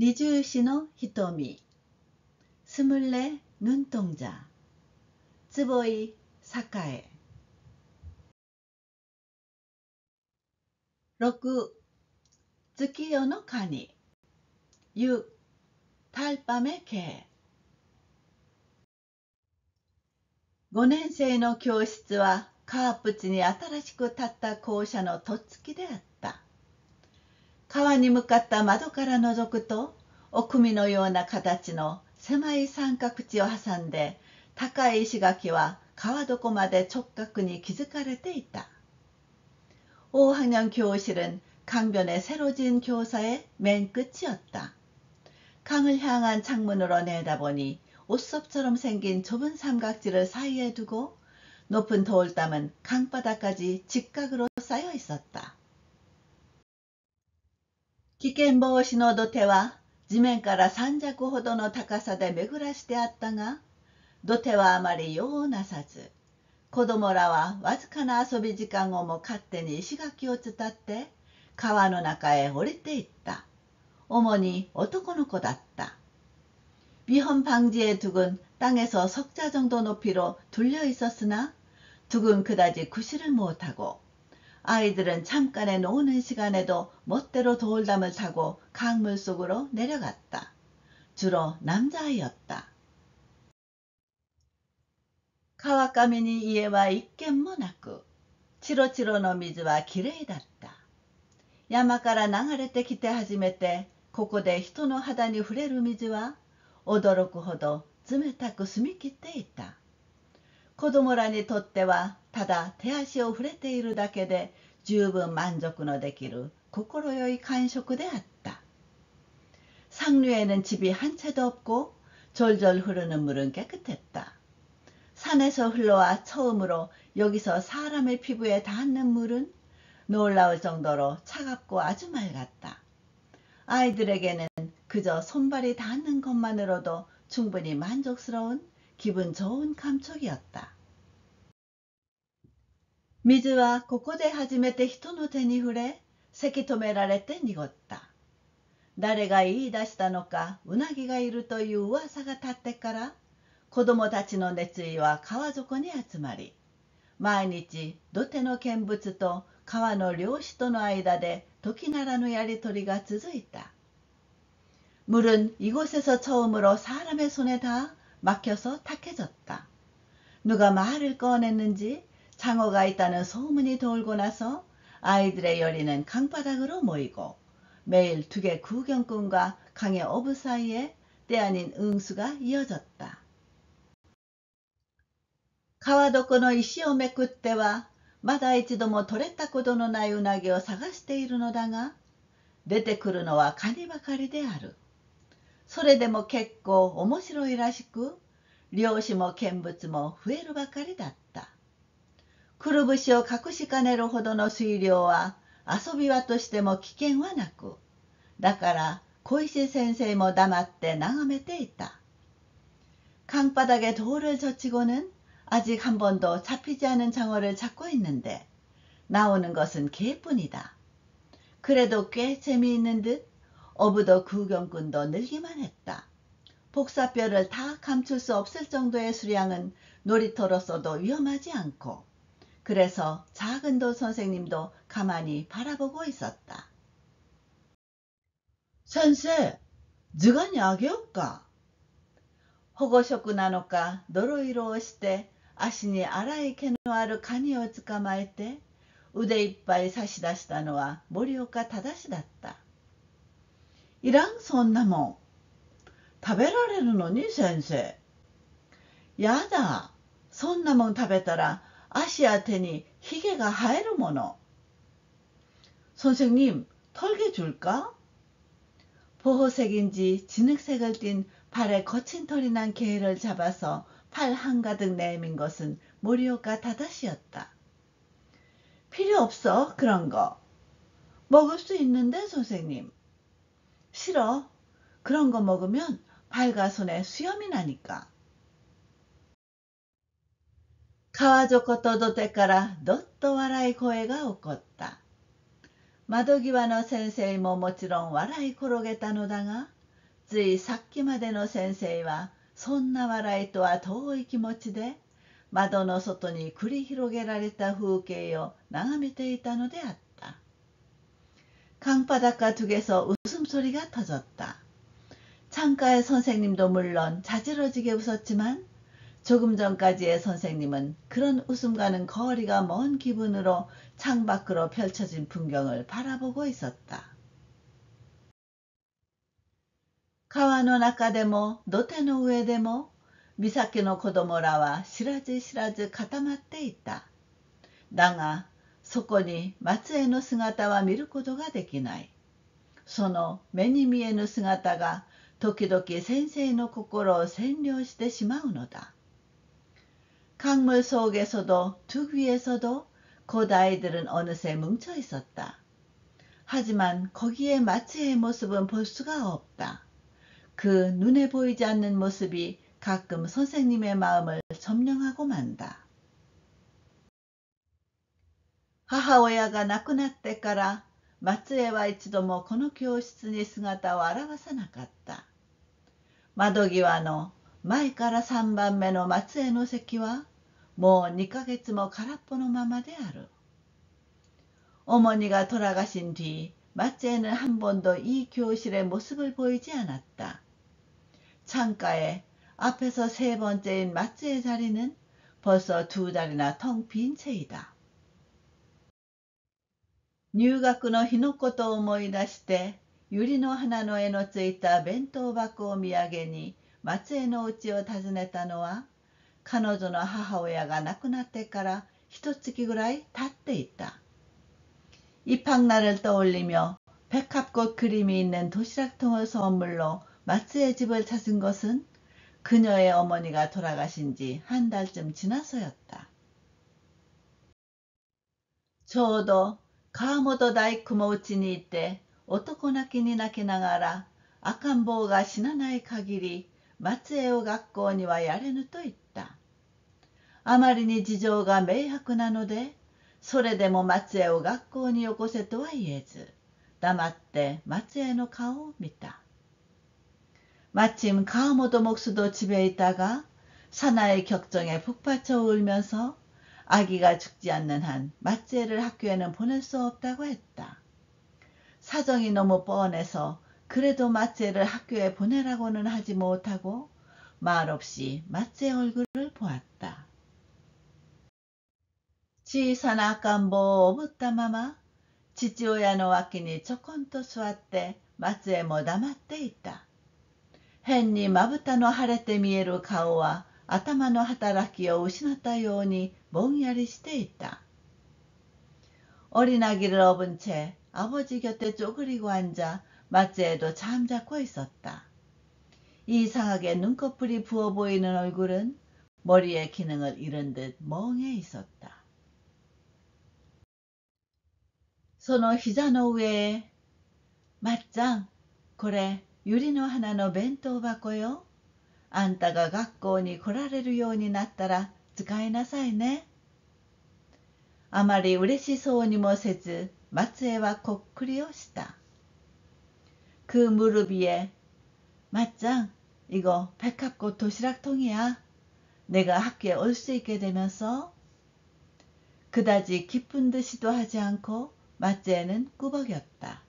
二重視の瞳、スムレ눈동자、坪井栄。6、月夜の蟹、湯、달밤의 개。5年生の教室は川っぷちに新しく建った校舎のとっつきであった。川に向かった窓から覗くと、お組のような形の狭い三角地を挟んで、高い石垣は川床まで直角に築かれていた。5학년 교실은 강변에 새로 지은 교사의 맨 끝이었다. 강을 향한 창문으로 내다보니 옷섭처럼 생긴 좁은 삼각지를 사이에 두고 높은 돌담은 강바닥까지 직각으로 쌓여 있었다. 危険防止の土手は地面から3尺ほどの高さで巡らしてあったが、土手はあまり用をなさず、子供らはわずかな遊び時間をも勝手に石垣を伝って川の中へ降りていった。主に男の子だった。위험 방지의 둑은 땅에서 석자 정도 높이로 둘려 있었으나 둑은 그다지 구실을 못하고 아이들은 잠깐의 노는 시간에도 멋대로 돌담을 타고 강물 속으로 내려갔다. 주로 남자아이였다. 川上に家は一軒もなく、チロチロの水はきれいだった。山から流れてきて初めて、ここで人の肌に触れる水は、驚くほど冷たく澄み切っていた。子供らにとっては、ただ手足を触れているだけで、十分満足のできる心よい感触であった。상류에는 집이 한 채도 없고, 졸졸 흐르는 물은 깨끗했다. 산에서 흘러와 처음으로 여기서 사람의 피부에 닿는 물은 놀라울 정도로 차갑고 아주 맑았다. 아이들에게는 그저 손발이 닿는 것만으로도 충분히 만족스러운 기분 좋은 감촉이었다. 水はここで初めて人の手に触れ、せき止められて濁った。誰が言い出したのか、うなぎがいるという噂が立ってから、子供たちの熱意は川底に集まり、毎日土手の見物と川の漁師との間で時ならぬやりとりが続いた。물은 이곳에서 처음으로 사람의 손에 다 막혀서 탁해졌다. 누가 말을 꺼냈는지 장어가 있다는 소문이 돌고 나서 아이들의 열의는 강바닥으로 모이고 매일 두 개 구경꾼과 강의 어부 사이에 때 아닌 응수가 이어졌다. 川床の石をめくっては、まだ一度も取れたことのないうなぎを探しているのだが、出てくるのはカニばかりである。それでも結構面白いらしく、漁師も見物も増えるばかりだった。くるぶしを隠しかねるほどの水量は、遊び場としても危険はなく、だから小石先生も黙って眺めていた。강바닥에 돌을 젖히고는 아직 한 번도 잡히지 않은 장어를 잡고 있는데 나오는 것은 개뿐이다. 그래도 꽤 재미있는 듯 어부도 구경꾼도 늘기만 했다. 복사뼈를 다 감출 수 없을 정도의 수량은 놀이터로서도 위험하지 않고 그래서 작은도 선생님도 가만히 바라보고 있었다. 선생, 図がにあげようか。保護色なのか、泥色をして、足に粗い毛のあるカニを捕まえて、腕いっぱい差し出したのは森岡正だった。いらん、そんなもん。食べられるのに、先生。やだ、そんなもん食べたら、足や手にひげが生えるもの。선생님、털게 줄까? 보호색인지 진흙색을 띤 발에 거친 털이 난 개를 잡아서 팔 한가득 내민 것은 모리오카 다다시였다. 필요 없어, 그런 거. 먹을 수 있는데, 선생님. 싫어. 그런 거 먹으면 발과 손에 수염이 나니까. 川底と土手からどっと笑い声が起こった。窓際の先生ももちろん笑い転げたのだが、ついさっきまでの先生はそんな笑いとは遠い気持ちで窓の外に繰り広げられた風景を眺めていたのであった。강바닷가 둑에서 웃음소리가 터졌다. 창가의 선생님도 물론 자지러지게 웃었지만 조금 전까지의 선생님은 그런 웃음과는 거리가 먼 기분으로 창밖으로 펼쳐진 풍경을 바라보고 있었다. 川の中でも土手の上でも岬の子供らは知らず知らず固まっていた。だがそこに松江の姿は見ることができない。その目に見えぬ姿が時々先生の心を占領してしまうのだ。강물 속에서도 둑 위에서도 곧 아이들은 어느새 뭉쳐 있었다. 하지만 거기에 마츠의 모습은 볼 수가 없다. 그 눈에 보이지 않는 모습이 가끔 선생님의 마음을 점령하고 만다. 母親が亡くなってから松江は一度もこの教室に姿を現さなかった。窓際の前から3番目の松江の席はもう2ヶ月も空っぽのままである。어머니가 돌아가신 뒤 마츠에는 한 번도 이 교실의 모습을 보이지 않았다. 창가에 앞에서 세 번째인 마츠의 자리는 벌써 2자리나 텅 빈 채이다. 入学の日のことを思い出して百合の花の絵のついた弁当箱を土産に松江の家を訪ねたのは彼女の母親が亡くなってから一月ぐらい経っていた。 입학날을 떠올리며 백합꽃 그림이 있는 도시락통을 선물로 마츠의 집을 찾은 것은 그녀의 어머니가 돌아가신 지 한 달쯤 지나서였다. ちょうど川本大工もうちにいて男泣きに泣きながら赤ん坊が死なない限り松江を学校にはやれぬと言った。あまりに事情が明白なのでそれでも松江を学校によこせとは言えず黙って松江の顔を見た。마침 강화모도 목수도 집에 있다가 사나이 격정에 북받쳐 울면서 아기가 죽지 않는 한 마츠에를 학교에는 보낼 수 없다고 했다. 사정이 너무 뻔해서 그래도 마츠에를 학교에 보내라고는 하지 못하고 말없이 마츠의 얼굴을 보았다. 小さな赤ん坊をおぶったまま父親の脇にちょこんと座って松江も黙っていた。変にまぶたの腫れて見える顔は頭の働きを失ったようにぼんやりしていた。어린아기를 업은 채 아버지 곁에 쪼그리고 앉아 마츠에도 잠자코 있었다. 이상하게 눈꺼풀이 부어 보이는 얼굴은 머리의 기능을 잃은 듯 멍해 있었다. その膝の上へ、まっちゃん、これ、百合の花の弁当箱よ。あんたが学校に来られるようになったら使いなさいね。あまり嬉しそうにもせず、松江はこっくりをした。그 무릎 위에, 맞짱, 이거 백합꽃 도시락통이야. 내가 학교에 올 수 있게 되면서. 그다지 기쁜 듯이도 하지 않고 마츠에는 꾸벅였다.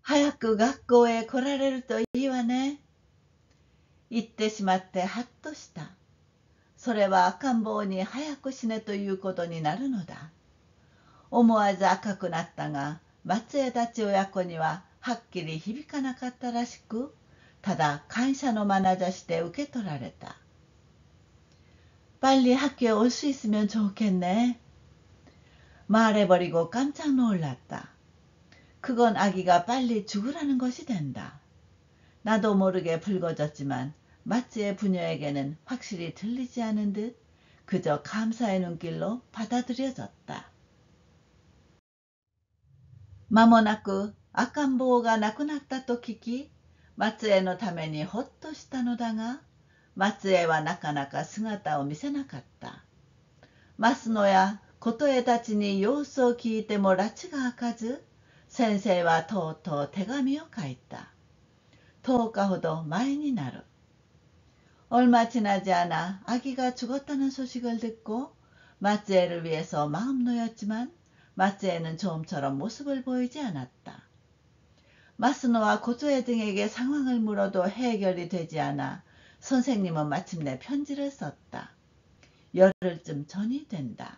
早く学校へ来られるといいわね。言ってしまってはっとした。それは赤ん坊に早く死ねということになるのだ。思わず赤くなったが、松江たち親子にははっきり響かなかったらしく、ただ感謝の眼差しで受け取られた。빨리 학교에 올 수 있으면 좋겠네. 말해버리고 깜짝 놀랐다. 그건 아기가 빨리 죽으라는 것이 된다. 나도 모르게 붉어졌지만 마츠의 부녀에게는 확실히 들리지 않은 듯 그저 감사의 눈길로 받아들여졌다. 間もなく赤ん坊が亡くなったと聞き、松江のためにほっとしたのだが、松江はなかなか姿を見せなかった。増野や琴江たちに様子を聞いても埒が明かず、先生はとうとう手紙を書いた。10日ほど前になる. 얼마 지나지 않아 아기가 죽었다는 소식을 듣고 마츠에를 위해서 마음 놓였지만 마츠에는 좀처럼 모습을 보이지 않았다. 마스노와 고조에 등에게 상황을 물어도 해결이 되지 않아 선생님은 마침내 편지를 썼다. 열흘쯤 전이 된다.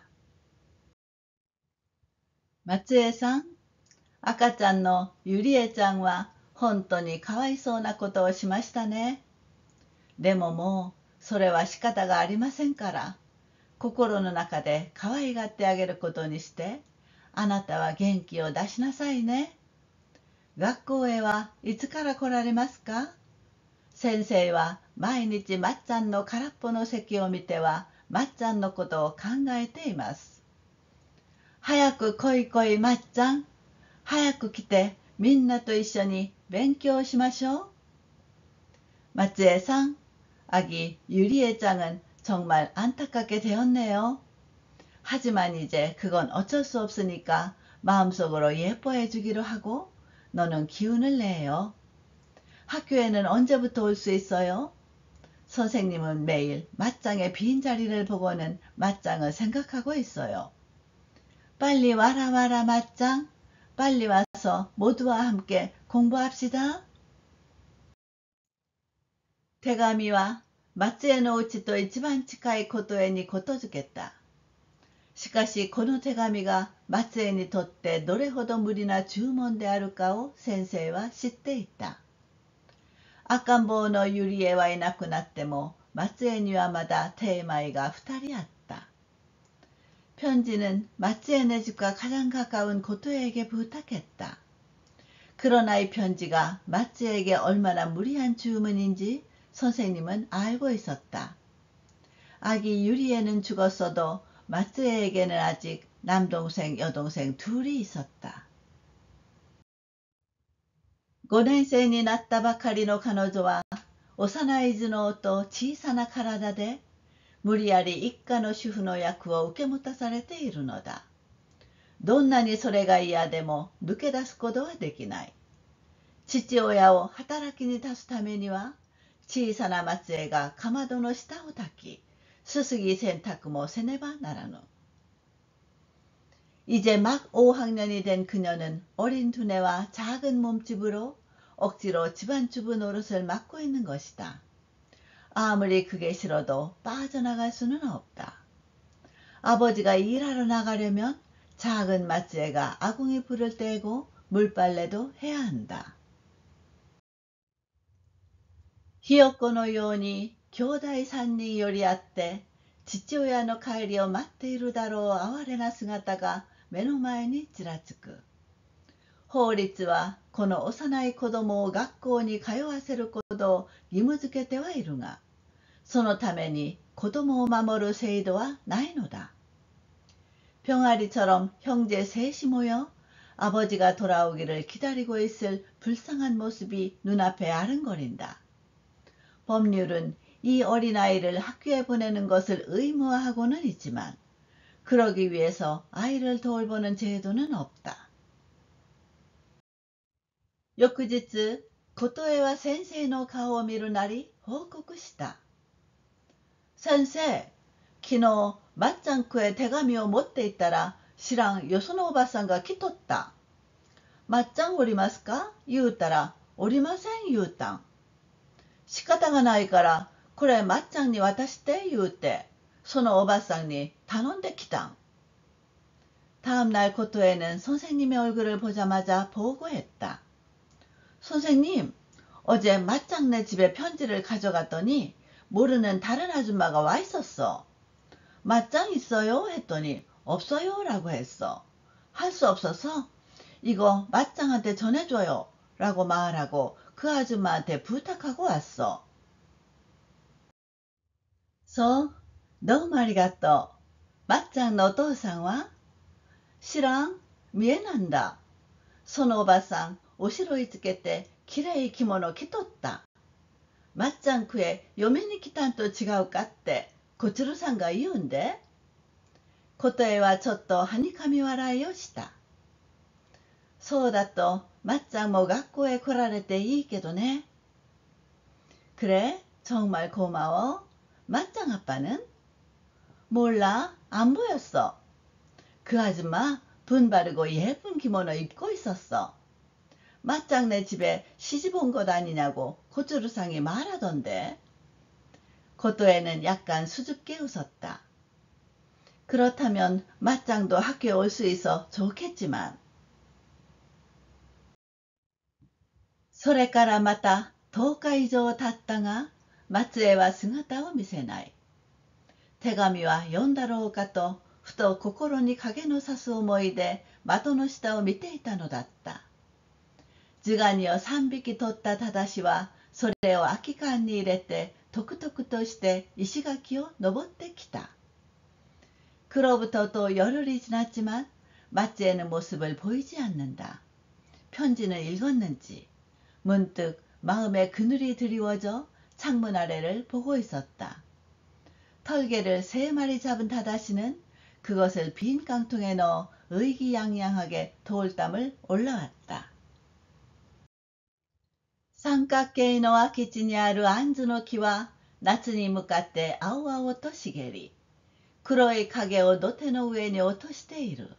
마츠에さん、赤ちゃんのゆりえちゃんは本当にかわいそうなことをしましたね。でももうそれは仕方がありませんから、心の中で可愛がってあげることにして、あなたは元気を出しなさいね。学校へはいつから来られますか？先生は毎日まっちゃんの空っぽの席を見てはまっちゃんのことを考えています。早く来い来いまっちゃん。早く来てみんなと一緒に勉強しましょう。마츠에さん, 아기 유리에짱은 정말 안타깝게 되었네요. 하지만 이제 그건 어쩔 수 없으니까 마음속으로 예뻐해 주기로 하고 너는 기운을 내요. 학교에는 언제부터 올 수 있어요? 선생님은 매일 맞짱의 빈자리를 보고는 맞짱을 생각하고 있어요. 빨리 와라 와라 맞짱. 빨리 와서 모두와 함께 공부합시다. 手紙は松江のうちと一番近い琴江にことづけた。しかしこの手紙が松江にとってどれほど無理な注文であるかを先生は知っていた。赤ん坊のゆりえはいなくなっても松江にはまだテーマイが2人あった。편지는 마츠에네 집과 가장 가까운 고토에게 부탁했다. 그러나 이 편지가 마츠에게 얼마나 무리한 주문인지 선생님은 알고 있었다. 아기 유리에는 죽었어도 마츠에에게는 아직 남동생, 여동생 둘이 있었다. 5年生になったばかりの彼女は幼い頭脳と小さな体で無理やり一家の主婦の役を受け持たされているのだ。どんなにそれが嫌でも抜け出すことはできない。父親を働きに立つためには小さな松江がかまどの下を炊き、すすぎ洗濯もせねばならぬ。이제 막 5학년이 된 그녀는 어린 두뇌와 작은 몸집으로 억지로 집안주부 노릇을 맡고 있는 것이다. 아무리 그게 싫어도 빠져나갈 수는 없다. 아버지가 일하러 나가려면 작은 마츠에가 아궁이 불을 떼고 물빨래도 해야 한다. ひよこのように兄弟3人寄り合って父親の帰りを待っているだろう哀れな姿が目の前にちらつく。法律はこの幼い子供を学校に通わせることを義務付けてはいるが、そのために子供を守る制度はないのだ。병아리처럼 형제 셋이 모여 아버지가 돌아오기를 기다리고 있을 불쌍한 모습이 눈앞에 아른거린다. 법률은 이 어린아이를 학교에 보내는 것을 의무화하고는 있지만 그러기 위해서 아이를 돌보는 제도는 없다. 翌日、琴江は先生の顔を見るなり報告した。先生、昨日、맞짱구에手紙を持って行ったら、知らんよそのおばさんが来とった。맞짱おりますか言うたら、おりません言うたん。仕方がないから、これ맞짱に渡して言うて、そのおばさんに頼んできたん。다음날 고토에는 선생님의 얼굴을 보자마자 보고했다. 선생님, 어제 맞짱네 집에 편지를 가져갔더니 모르는 다른 아줌마가 와 있었어. 맞짱 있어요? 했더니 없어요 라고 했어. 할 수 없어서 이거 맞짱한테 전해줘요 라고 말하고 그 아줌마한테 부탁하고 왔어. そう、どうもありがとう。まっちゃんのお父さんは知らん、見えなんだ。そのおばさん、お城へつけてきれい着物着とった。まっちゃんくへ嫁に来たんと違うかってこちるさんが言うんで。琴江はちょっとはにかみ笑いをした。そうだとまっちゃんも学校へ来られていいけどね。그래? 정말 고마워. 맞짱 아빠는? 몰라, 안 보였어. 그 아줌마 분 바르고 예쁜 기모노 입고 있었어. 맞짱네 집에 시집 온 것 아니냐고 고추루상이 말하던데. 고토에는 약간 수줍게 웃었다. 그렇다면 맞짱도 학교에 올 수 있어 좋겠지만. それからまた10日以上経ったが、松江は姿を見せない。手紙は読んだろうかと、ふと心に影の差す思いで窓の下を見ていたのだった。ジガニを3匹取った正は、それを空き缶に入れて、とくとくとして石垣を登ってきた。그로부터 열흘이 지났지만 마찌에는 모습을 보이지 않는다. 편지는 읽었는지 문득 마음에 그늘이 드리워져 창문 아래를 보고 있었다. 털개를 3마리 잡은 다다시는 그것을 빈 깡통에 넣어 의기양양하게 돌담을 올라왔다. 三角形の空き地にある杏樹の木は夏に向かって青々と茂り、黒い影を土手の上に落としている。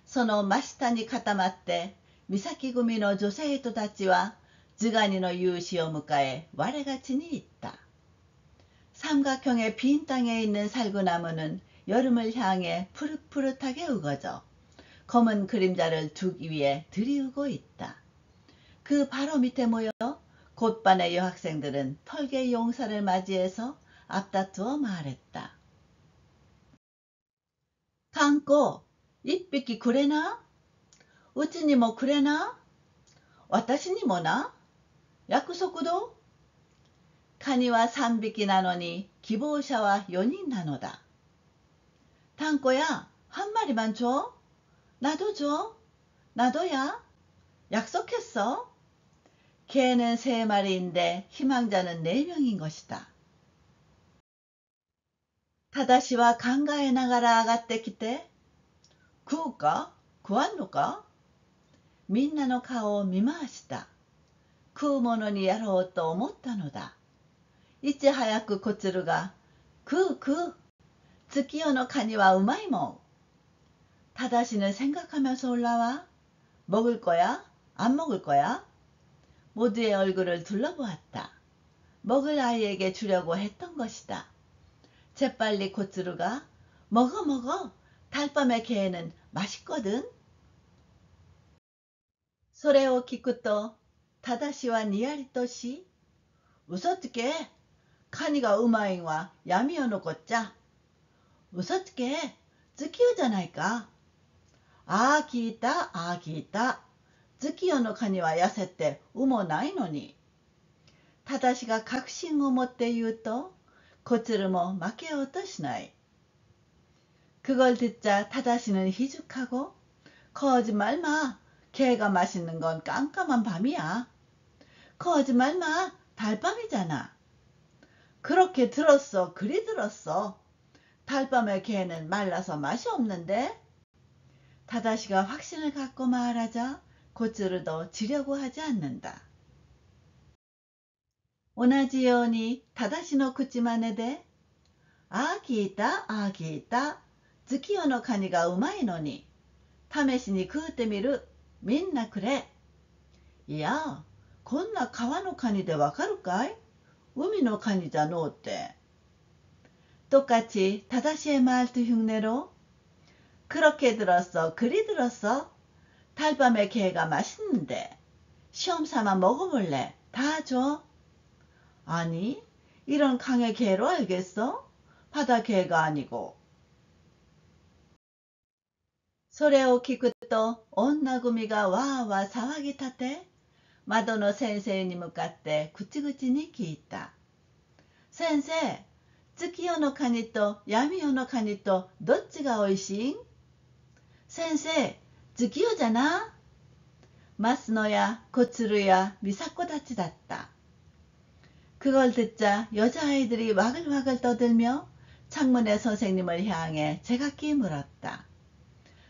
その真下に固まって岬組の女生徒たちはズガニの勇姿を迎え我がちに行った。삼각형의 빈 땅에 있는 살구나무는 여름을 향해 푸릇푸릇하게 우거져 검은 그림자를 두기 위해 들이우고 있다. 그 바로 밑에 모여 곧반의 여학생들은 털개 용사를 맞이해서 앞다투어 말했다. 칸코, 1匹くれな？うちにもくれな？私にもな？約束ど？カニは3匹なのに希望者は4人なのだ。탕코야, 한 마리만 줘? 나도 줘? 나도야? 약속했어? 개는 3마리인데 희망자는 4명인 것이다. 다다시와 강가에 나가라上がってきて、食うか食わんのかみんなの顔を見回した。食うものにやろうと思ったのだ。いち早く小鶴が、食う食う。月夜のカニはうまいもん。다다시는 생각하면서 올라와 먹을 거야? 안 먹을 거야? 모두의 얼굴을 둘러보았다. 먹을 아이에게 주려고 했던 것이다. 재빨리 고츠루가 먹어 먹어. 달밤의 게에는 맛있거든. それを聞くと다다시はにやりとし、嘘つけ。カニがうまいんは闇夜のこっちゃ。嘘つけ。月夜じゃないか。ああ聞いた、ああ聞いた。月夜のカニは痩せてうもないのに。다다시が確信を持って言うと、고츠루も負けようとしない。그걸 듣자 다다시는 희죽하고 거짓말 마. 개가 맛있는 건 깜깜한 밤이야. 거짓말 마. 달밤이잖아. 그렇게 들었어. 그리 들었어. 달밤의 개는 말라서 맛이 없는데. 다다시가 확신을 갖고 말하자 고츠루도 지려고 하지 않는다. 同じように다다시の口真似で、ああ聞いた、ああ聞いた。月夜のカニがうまいのに。試しに食うてみる。みんなくれ。いや、こんな川のカニでわかるかい？海のカニじゃのうって。똑같이 다다시의 말투 흉내로 그렇게 들었어, 그리 들었어. 달밤의 게가 맛있는데. 시험 삼아 먹어볼래? 다 줘. 아니, 이런 강의 게로 알겠어? 바다 게가 아니고. それを聞くと女組がわーわー騒ぎ立て、窓の先生に向かって口々に聞いた。先生、月夜のカニと闇夜のカニとどっちがおいしいん？先生、月夜じゃな。마스노야 고츠루야 미사코たちだった。그걸 듣자 여자아이들이 와글와글 떠들며 창문의 선생님을 향해 제각기 물었다.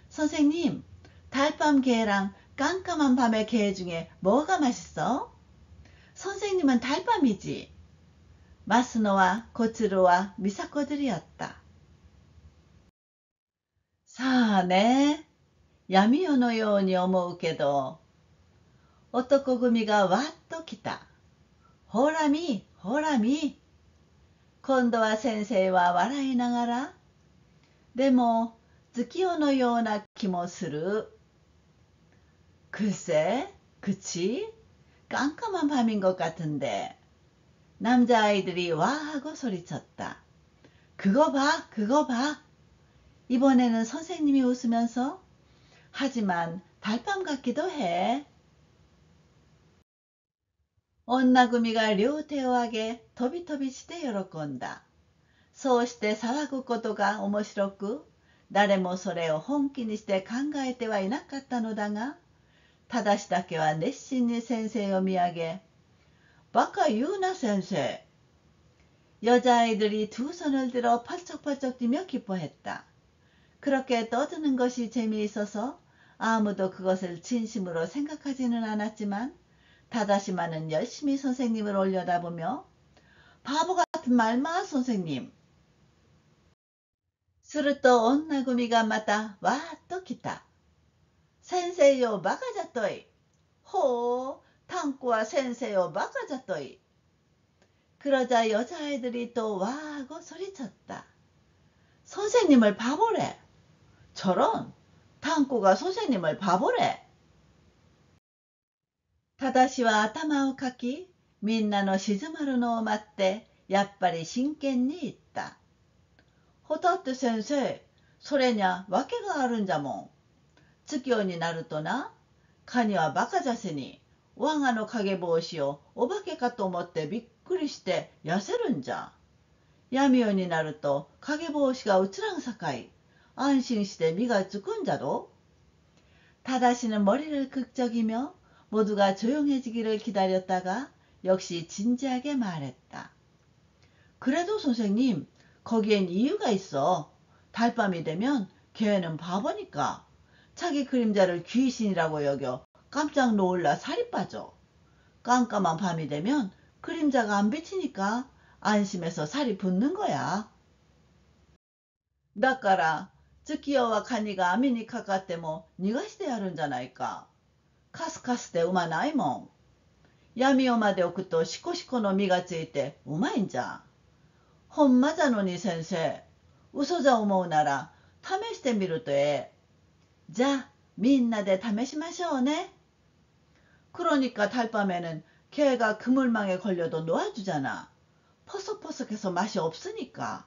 선생님, 달밤 개랑 깜깜한 밤의 게 중에 뭐가 맛있어? 선생님은 달밤이지. 마스노와 고츠루와 미사코들이었다.さあね、闇夜のように思うけど、男組がわっと来た。ほらみ、ほらみ。今度は先生は笑いながら、でも月夜のような気もする。글쎄、그치? 깜깜한 밤인 것 같은데. 남자아이들이 와 하고 소리쳤다. 그거 봐, 그거 봐. 이번에는 선생님이 웃으면서 하지만 달밤 같기도 해. 언나구미가 료테오하게飛び飛びして喜んだ。そうして騒ぐことが面白く、誰もそれを本気にして考えてはいなかったのだが、ただしだけは熱心に先生を見上げ、バカ言うな先生。 여자아이들이 두 손을 들어 펄쩍펄쩍 뛰며 기뻐했다. 그렇게 떠드는 것이 재미있어서 아무도 그것을 진심으로 생각하지는 않았지만 다다시마는 열심히 선생님을 올려다보며 바보 같은 말마 선생님. すると女組がまたわーっと来た。先生よバカじゃとい。ほう、탕꼬와先生よバカじゃとい。 그러자 여자아이들이 또 와 하고 소리쳤다. 선생님을 바보래. 저런, 탕꼬가 선생님을 바보래. 다다시와頭をかき、みんなの静まるのを待って、やっぱり真剣に言った。だって先生、それにゃ訳があるんじゃもん。月夜になるとな、カニはバカじゃせに、我がの影帽子をお化けかと思ってびっくりして痩せるんじゃ。闇夜になると影帽子が映らんさかい、安心して身がつくんじゃろ。다다시는 머리를 극적이며 모두가 조용해지기를 기다렸다가 역시 진지하게 말했다. 그래도 선생님, 거기엔 이유가 있어. 달밤이 되면 걔는 바보니까 자기 그림자를 귀신이라고 여겨 깜짝 놀라 살이 빠져. 깜깜한 밤이 되면 그림자가 안 비치니까 안심해서 살이 붙는 거야. だから月夜はカニが網にかかっても逃がしてやるんじゃないか。カスカスでうまないもん。闇夜まで置くとシコシコの実がついてうまいんじゃ。ほんまじゃのに先生、嘘じゃ思うなら試してみるとええ。じゃあみんなで試しましょうね。 그러니까 달밤에는 개가 그물망에 걸려도 놓아주잖아. 퍼석퍼석해서 맛이 없으니까.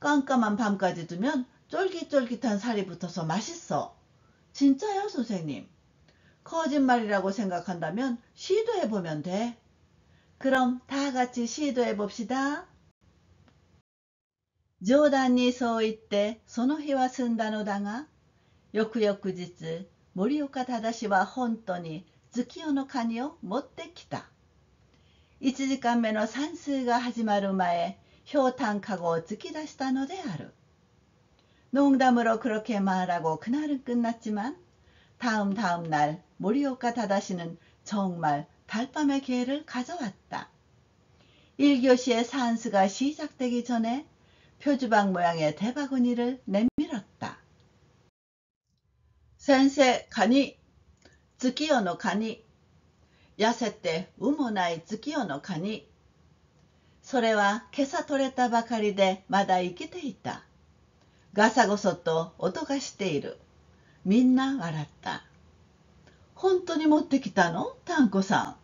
깜깜한 밤까지 두면 쫄깃쫄깃한 살이 붙어서 맛있어. 진짜요, 선생님? 거짓말이라고 생각한다면 시도해보면 돼. 그럼 다 같이 시도해봅시다. 冗談にそう言ってその日は済んだのだが、翌々日、森岡忠は本当に月夜のカニを持ってきた。1時間目の算数が始まる前、氷炭かごを突き出したのである。농담으로 그렇게 말하고 그날은 끝났지만 다음 날 모리오카 다다시는 정말 달밤의 개를 가져왔다. 1교시의 산수가 시작되기 전에 표주박 모양의 대바구니를 내밀었다. 센세 카니, 月夜のカニ。痩せてうもない月夜のカニ。それは今朝取れたばかりでまだ生きていた。ガサゴソと音がしている。みんな笑った。本当に持ってきたの탕꼬さん。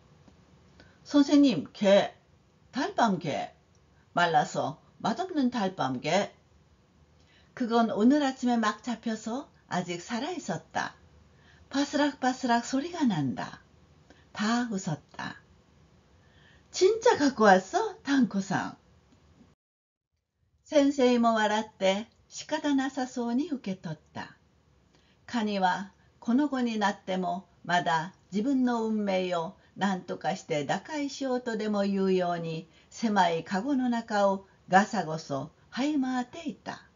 선생님, 게, 달밤게. 말라서 맛없는 달밤게. 그건 오늘 아침에 막 잡혀서 아직 살아있었다. 바스락바스락 소리가 난다. 다 웃었다. 진짜 갖고 왔어? 탕꼬さん。 先生も笑って仕方なさそうに受け取った。カニはこの後になってもまだ自分の運命を何とかして打開しようとでも言うように狭いカゴの中をガサゴソ這い回っていた。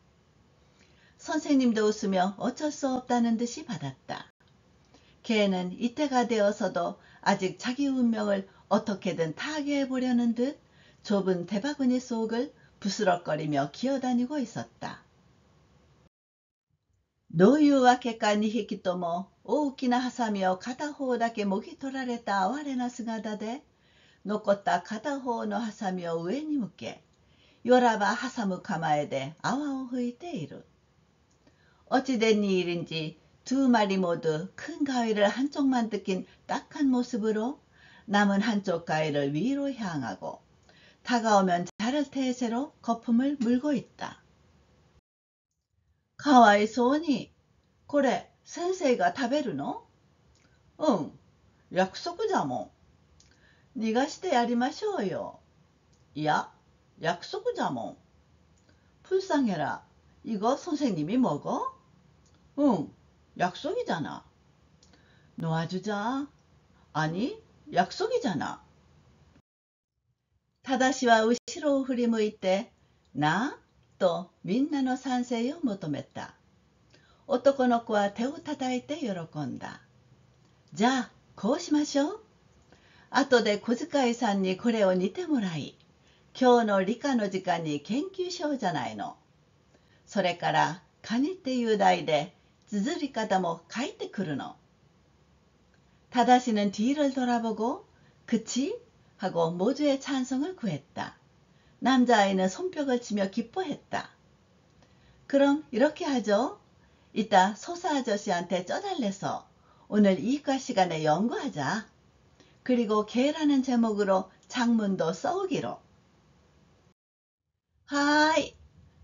선생님도 웃으며 어쩔 수 없다는 듯이 받았다. 개는 이때가 되어서도 아직 자기 운명을 어떻게든 타개해보려는 듯 좁은 대바구니 속을 부스럭거리며 기어다니고 있었다. どういうわけか2匹とも大きなハサミを片方だけもぎ取られた哀れな姿で、残った片方のハサミを上に向け、よらば挟む構えで泡を吹いている。어찌된 일인지 두 마리 모두 큰 가위를 한쪽만 뜯긴 딱한 모습으로 남은 한쪽 가위를 위로 향하고 다가오면 자를 태세로 거품을 물고 있다. かわいそうに。これ、先生が食べるの？うん、約束じゃもん。逃がしてやりましょうよ。いや、約束じゃもん。불쌍해라. 이거 선생님이 먹어? 응, 약속이잖아. 놓아주자. 아니, 약속이잖아. 다다시와 우시로振り向いて、なとみんなの賛成を求めた。男の子は手を叩いて喜んだ。じゃあ、こうしましょう。後で小遣いさんにこれを煮てもらい、今日の理科の時間に研究しようじゃないの。それから、カニっていう題で、綴り方も書いてくるの。다다시는 뒤를 돌아보고 그치? 하고 모두의 찬성을 구했다. 남자아이는 손뼉을 치며 기뻐했다. 그럼 이렇게 하죠. 이따 소사 아저씨한테 쪄달래서 오늘 이과 시간에 연구하자. 그리고 개라는 제목으로 장문도 써오기로. 하이,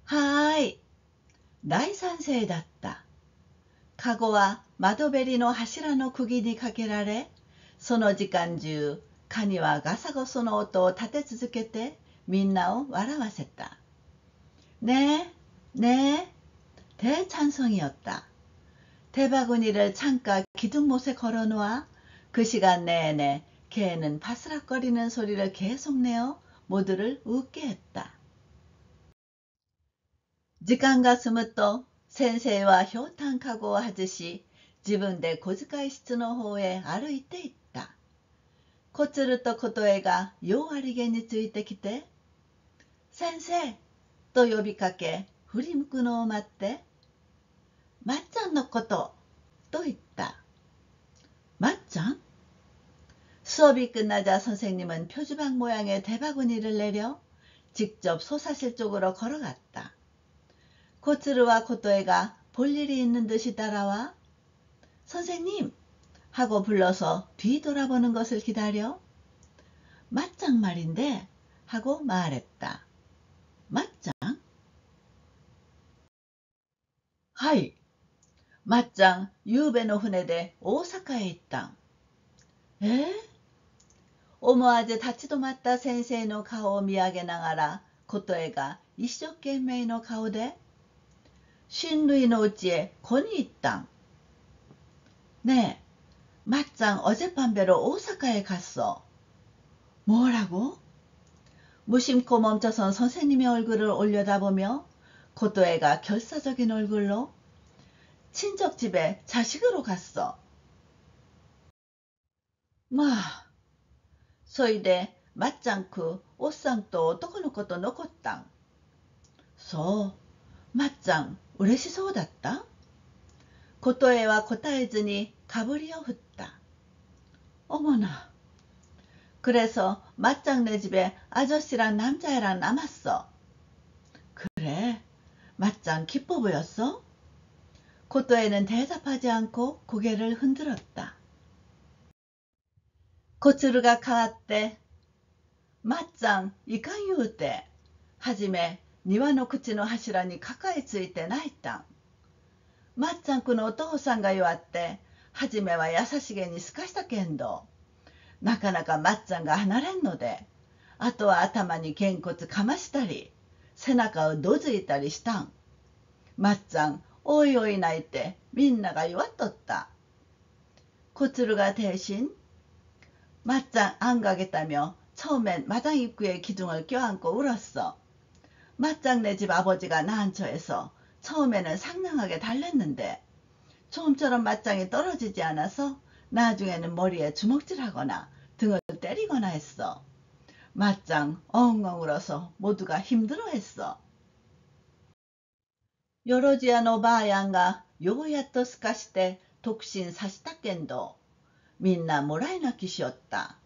하이. 나이賛成だった。かごは窓べりの柱の釘にかけられ、その時間中、カニはガサゴソの音を立て続けてみんなを笑わせた。ねえ、ねえ、대찬성이었다. 대바구니를 창가 기둥못에 걸어놓아 그 시간 내내 개는 바스락거리는 소리를 계속 내어 모두를 웃게 했다. 時間が済むと先生はひょうたんかごを外し、自分で小遣い室の方へ歩いていった。こつると琴恵がようありげについてきて、先生と呼びかけ、振り向くのを待って、まっちゃんのことと言った。まっちゃん? 수업이 끝나자 선생님은 표주방 모양의 대바구니를 내려 직접 소사실 쪽으로 걸어갔다. 코츠루와 코토에가 볼 일이 있는 듯이 따라와 선생님 하고 불러서 뒤돌아보는 것을 기다려 맞짱 말인데 하고 말했다. 맞짱? 하이, 맞짱 유베노船で 오사카에 있다. 에? 思わず立ち止まった先生の顔を見上げながら、琴恵が一生懸命の顔で、親類のうちへ来に行ったん。ねえ、맞짱 어젯밤배로 오사카에 갔어. 뭐라고? 무심코 멈춰선 선생님의 얼굴을 올려다보며 고토에가 결사적인 얼굴로 친척 집에 자식으로 갔어. 마, そいで맞짱く 옷상도男の子と残ったん。そう、맞짱嬉しそうだった？琴恵は答えずにかぶりを振った。어머나. 그래서 맞짱네 집에 아저씨랑 남자애랑 남았어. 그래, 맞짱 기뻐 보였어? 고토에는 대답하지 않고 고개를 흔들었다. 고츠루가 가왔대. 맞짱いかん言うて、はじめ庭の口の柱に抱えついて泣いたん。맞짱くのお父さんが言わって、はじめは優しげにすかしたけんど、なかなか맞짱が離れんので、あとは頭にげんこつかましたり、背中をどづいたりしたん。맞짱おいおい泣いてみんなが祝っとった。고츠루가 대신 맞짱 안 가겠다며 처음엔 마당 입구에 기둥을 껴안고 울었어. 맞짱네 집 아버지가 나한처해서 처음에는 상냥하게 달랬는데 좀처럼 맞짱이 떨어지지 않아서 나중에는 머리에 주먹질하거나 등을 때리거나 했어. 맞짱 엉엉 울어서 모두가 힘들어했어. 요로지야のばあやんがようやっとすかして特進さしたけんど、みんなもらい泣きしよった。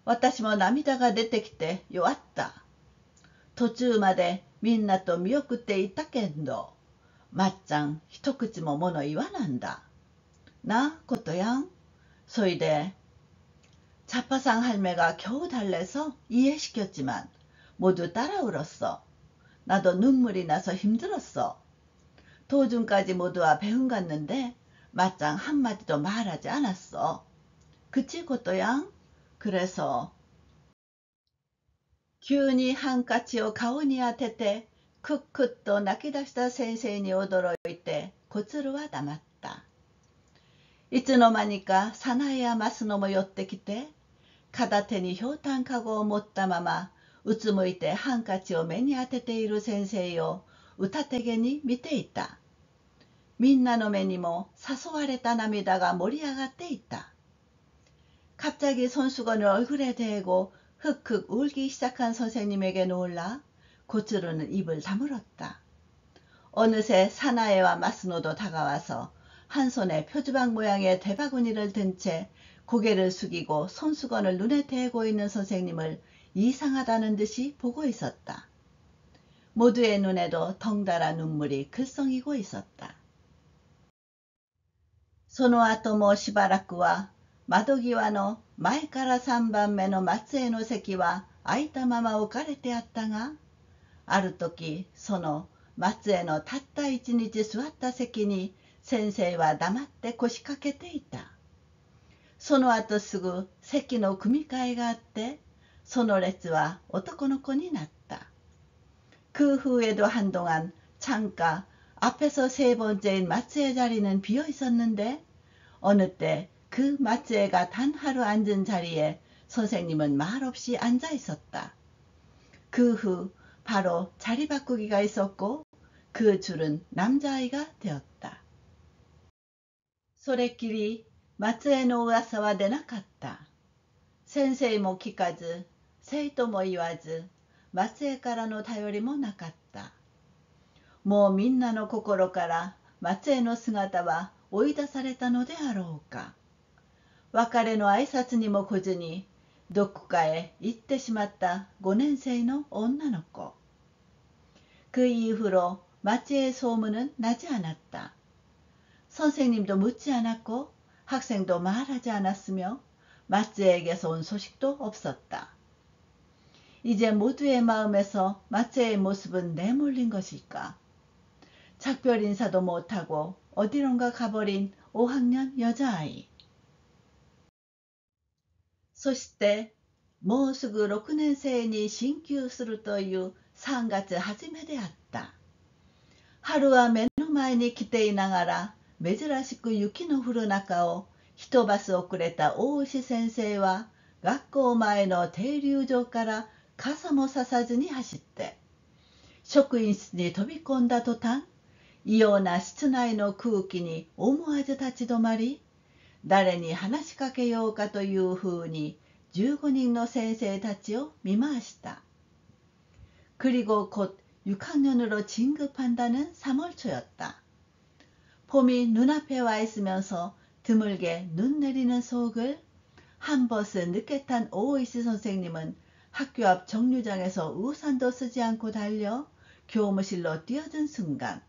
私も涙が出てきて弱った。途中までみんなと見送っていたけんど、まっちゃん一口も物言わなんだ。なことやん。そいで자파상 할매가 겨우 달래서 이해시켰지만 모두 따라 울었어. 나도 눈물이 나서 힘들었어. 도중까지 모두와 배웅 갔는데 맞짱 한마디도 말하지 않았어. 그치 고토양? 그래서急に 한까치を 顔に当ててクックッと泣き出した先生に驚いて小鶴は黙った。いつの間にか早苗や増野も寄ってきて、片手にひょうたんかごを持ったままうつむいてハンカチを目に当てている先生をうたてげに見ていた。みんなの目にも誘われた涙が盛り上がっていた。갑자기 손수건을 얼굴에 대고 흑흑 울기 시작한 선생님에게 놀라 고츠루는 입을 다물었다. 어느새 사나에와 마스노도 다가와서 한 손에 표주박 모양의 대바구니를 든 채 고개를 숙이고 손수건을 눈에 대고 있는 선생님을 이상하다는 듯이 보고 있었다. 모두의 눈에도 덩달아 눈물이 글썽이고 있었다. その後もしばらくは窓際の前から3番目の松江の席は空いたまま置かれてあったが、ある時その松江のたった一日座った席に先生は黙って腰掛けていた。その後すぐ席の組み替えがあって、その列は男の子になった。그 후에도 한동안 창가 앞에서 세 번째인 마츠의 자리는 비어 있었는데 어느 때 그 마츠에가 단 하루 앉은 자리에 선생님은 말없이 앉아 있었다. 그 후 바로 자리 바꾸기가 있었고 그 줄은 남자아이가 되었다. それっきり松江の噂は出なかった。先生も聞かず、生徒も言わず、松江からの頼りもなかった。もうみんなの心から松江の姿は追い出されたのであろうか。別れの挨拶にも来ずに、どこかへ行ってしまった5年生の女の子。그 이후로 마츠의 소문은 나지 않았다. 선생님도 묻지 않았고 학생도 말하지 않았으며 마츠에게서 온 소식도 없었다. 이제 모두의 마음에서 마츠의 모습은 내몰린 것일까. 작별 인사도 못하고 어디론가 가버린 5학년 여자아이. そしてもうすぐ6年生に進級するという3月初めであった。春は目の前に来ていながら珍しく雪の降る中を一バス遅れた大石先生は学校前の停留場から傘もささずに走って職員室に飛び込んだ途端、異様な室内の空気に思わず立ち止まり、誰に話しかけようかというふうに15人の先生たちを見回した。그리고 곧 6학년으로 진급한다는 3월초였다. 봄이 눈앞에 와 있으면서 드물게 눈 내리는 속을 한 버스 늦게 탄 오이시 선생님은 학교 앞 정류장에서 우산도 쓰지 않고 달려 교무실로 뛰어든 순간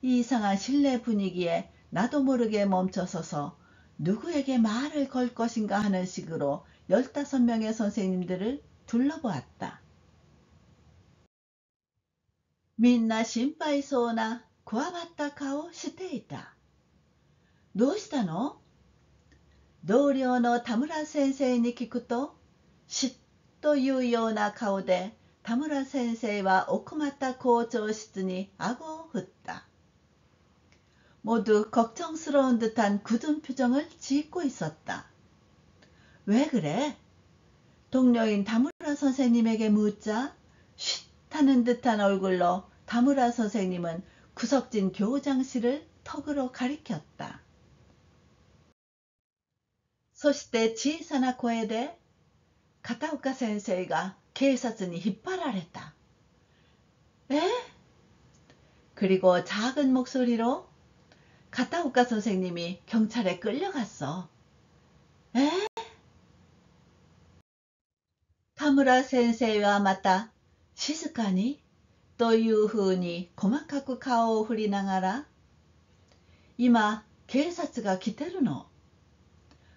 이 이상한 실내 분위기에 나도 모르게 멈춰서서 누구에게 말을 걸 것인가 하는 식으로 15명의 선생님들을 둘러보았다. みんな心配そうなこわばった顔していた。どうしたの？同僚の田村先生に聞くと、しっというような顔で田村先生は奥まった校長室に顎を振った。모두 걱정스러운 듯한 굳은 표정을 짓고 있었다. 왜 그래? 동료인 다무라 선생님에게 묻자 쉿 하는 듯한 얼굴로 다무라 선생님은 구석진 교장실을 턱으로 가리켰다. そして小さな声で片岡先生が警察に引っ張られた。에? 그리고 작은 목소리로 가타오카 선생님이 경찰에 끌려갔어. 에? 타무라 선생과 맞다. 静かにというふうに細かく顔を振りながら、今警察が来てるの。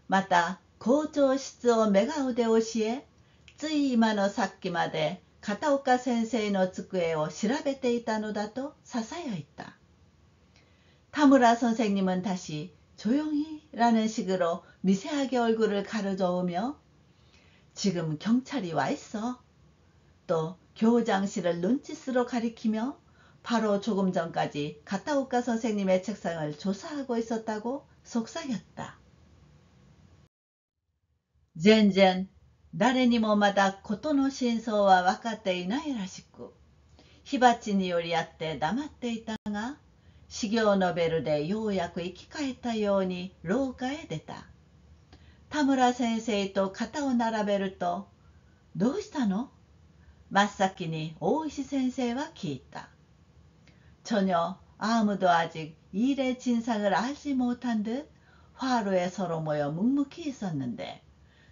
また校長室を目顔で教え、つい今のさっきまで片岡先生の机を調べていたのだとささやいた。타무라 선생님은 다시 조용히 라는 식으로 미세하게 얼굴을 가로저으며 지금 경찰이 와 있어. 또 교장실을 눈짓으로 가리키며 바로 조금 전까지 가타오카 선생님의 책상을 조사하고 있었다고 속삭였다. 全然誰にもまだ事の真相は分かっていないらしく、火鉢によりあって黙っていたが、始業のベルでようやく生き返ったように廊下へ出た。田村先生と肩を並べると、どうしたの？真っ先に大石先生は聞いた。전혀 아무도 아직 일의 진상을 알지 못한 듯 화로에 서로 모여 묵묵히 있었는데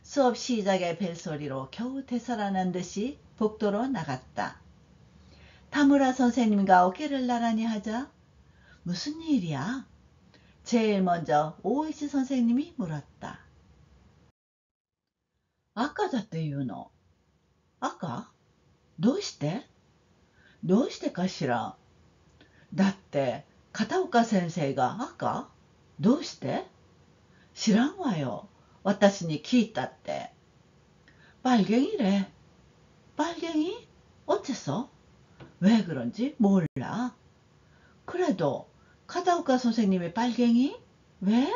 수업 시작의 벨소리로 겨우 되살아난 듯이 복도로 나갔다. 타무라 선생님과 어깨를 나란히 하자 무슨 일이야? 제일 먼저 오이시 선생님이 물었다. 아까だっていうの。赤？どうして？どうしてかしら。だって片岡先生が赤？どうして？知らんわよ。私に聞いたって。빨갱이래。빨갱이？어째서？왜 그런지 몰라. 그래도 가다오카 선생님이 빨갱이? 왜?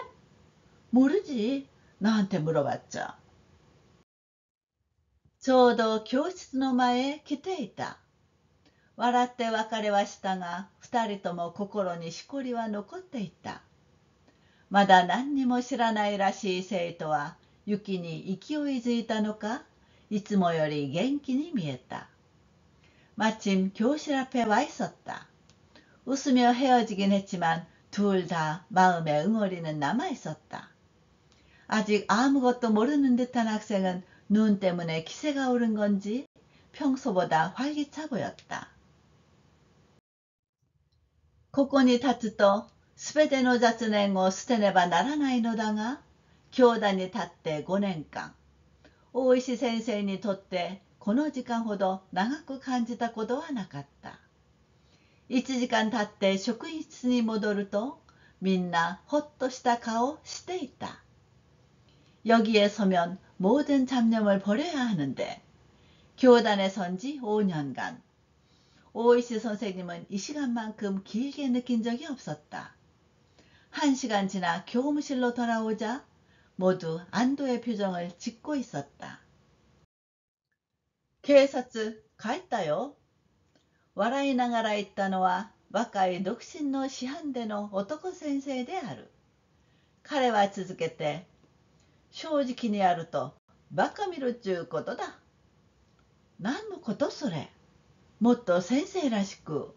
모르지. 나한테 물어봤자. ちょうど教室の前へ来ていた。笑って別れはしたが、二人とも心にしこりは残っていた。まだ何にも知らないらしい生徒は、雪に勢いづいたのか、いつもより元気に見えた。마침 교실 앞에 와 있었다. 웃으며 헤어지긴 했지만 둘 다 마음에 응어리는 남아 있었다. 아직 아무것도 모르는 듯한 학생은 눈 때문에 기세가 오른 건지 평소보다 활기차 보였다. ここに立つと全ての雑念を捨てねばならないのだが、教壇に立って5年間、大石先生にとってこの時間ほど長く感じたことはなかった。1時間経って職員室に戻ると、みんなほっとした顔をしていた。여기에 서면 모든 잡념을 버려야 하는데 교단에 선 지 5년간 오이시 선생님은 이 시간만큼 길게 느낀 적이 없었다. 1시간 지나 교무실로 돌아오자 모두 안도의 표정을 짓고 있었다. 警察帰ったよ。笑いながら言ったのは若い独身の師範での男先生である。彼は続けて、正直にやるとバカ見るっちゅうことだ。何のことそれ。もっと先生らしく。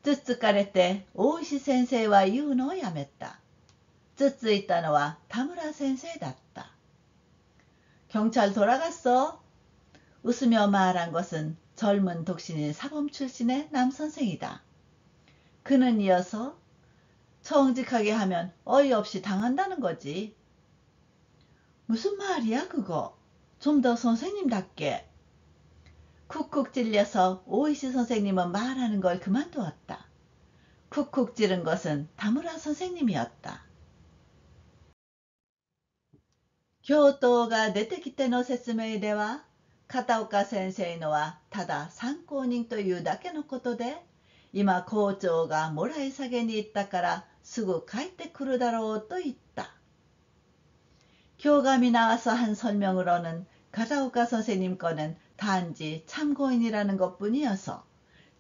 つっつかれて大石先生は言うのをやめた。つっついたのは田村先生だった。경찰 돌아갔어. 웃으며 말한 것은 젊은 독신인 사범 출신의 남선생이다. 그는 이어서 정직하게 하면 어이없이 당한다는 거지. 무슨 말이야 그거. 좀 더 선생님답게. 쿡쿡 찔려서 오이시 선생님은 말하는 걸 그만두었다. 쿡쿡 찌른 것은 다무라 선생님이었다. 教頭が出てきての説明では、片岡先生のはただ参考人というだけのことで、今校長がもらい下げに行ったからすぐ帰ってくるだろうと言った。교감이 나와서 한 설명으로는 가다오카 선생님 거는 단지 참고인이라는 것뿐이어서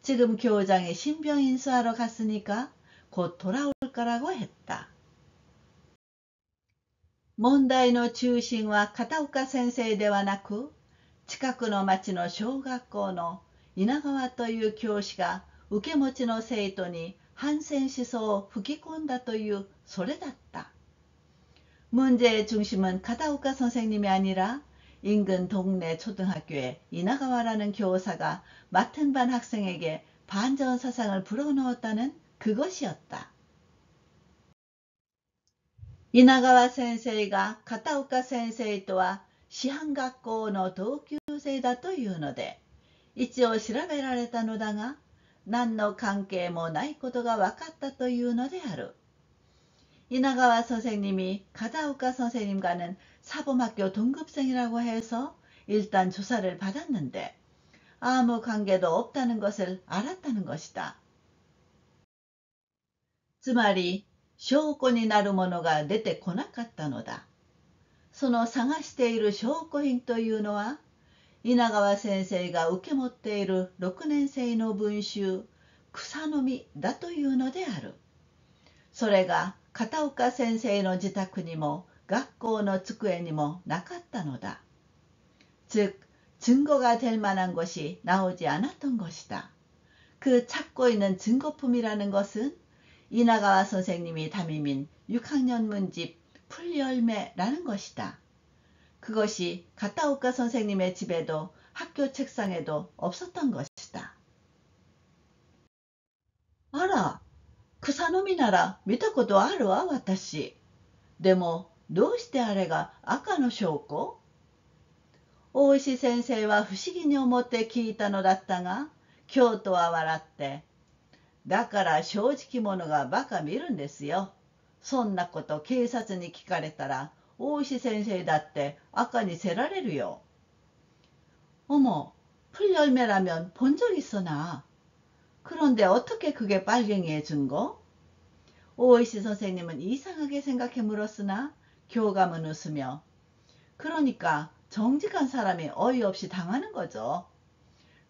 지금 교장이 신병 인수하러 갔으니까 곧 돌아올 거라고 했다. 問題の中心は片岡先生ではなく、近くの町の小学校の稲川という教師が受け持ちの生徒に反戦思想を吹き込んだというそれだった。문제의 중심은 가다오카 선생님이 아니라 인근 동네 초등학교의 이나가와라는 교사가 맡은 반 학생에게 반전 사상을 불어넣었다는 그것이었다. 이나가와 센세이가 가다오카 센세이とは師範学校の同級生だというので、一応調べられたのだが、何の関係もないことが分かったというのである。이나가와 선생님이 가다오카 선생님과는 사범학교 동급생이라고 해서 일단 조사를 받았는데 아무 관계도 없다는 것을 알았다는 것이다. つまり証拠になるものが出てこなかったのだ。その探している証拠品というのは、稲川先生が受け持っている6年生の文集「草の実」だというのである。それが片岡先生の自宅にも学校の机にもなかったのだ。즉 증거가 될 만한 것이 나오지 않았던 것이다. 그 찾고 있는 증거품이라는 것은 이나가와 선생님이 담임인 6학년 문집 풀열매라는 것이다. 그것이 가타오카 선생님의 집에도 학교 책상에도 없었던 것이다. 알아. 草の実なら見たことあるわ、私。でも、どうしてあれが赤の証拠？大石先生は不思議に思って聞いたのだったが、京都は笑って、だから正直者がバカ見るんですよ。そんなこと警察に聞かれたら、大石先生だって赤にせられるよ。어머、풀열매라면 본 적 있어 나. 그런데 어떻게 그게 빨갱이의 증거? 오이시 선생님은 이상하게 생각해 물었으나 교감은 웃으며 그러니까 정직한 사람이 어이없이 당하는 거죠.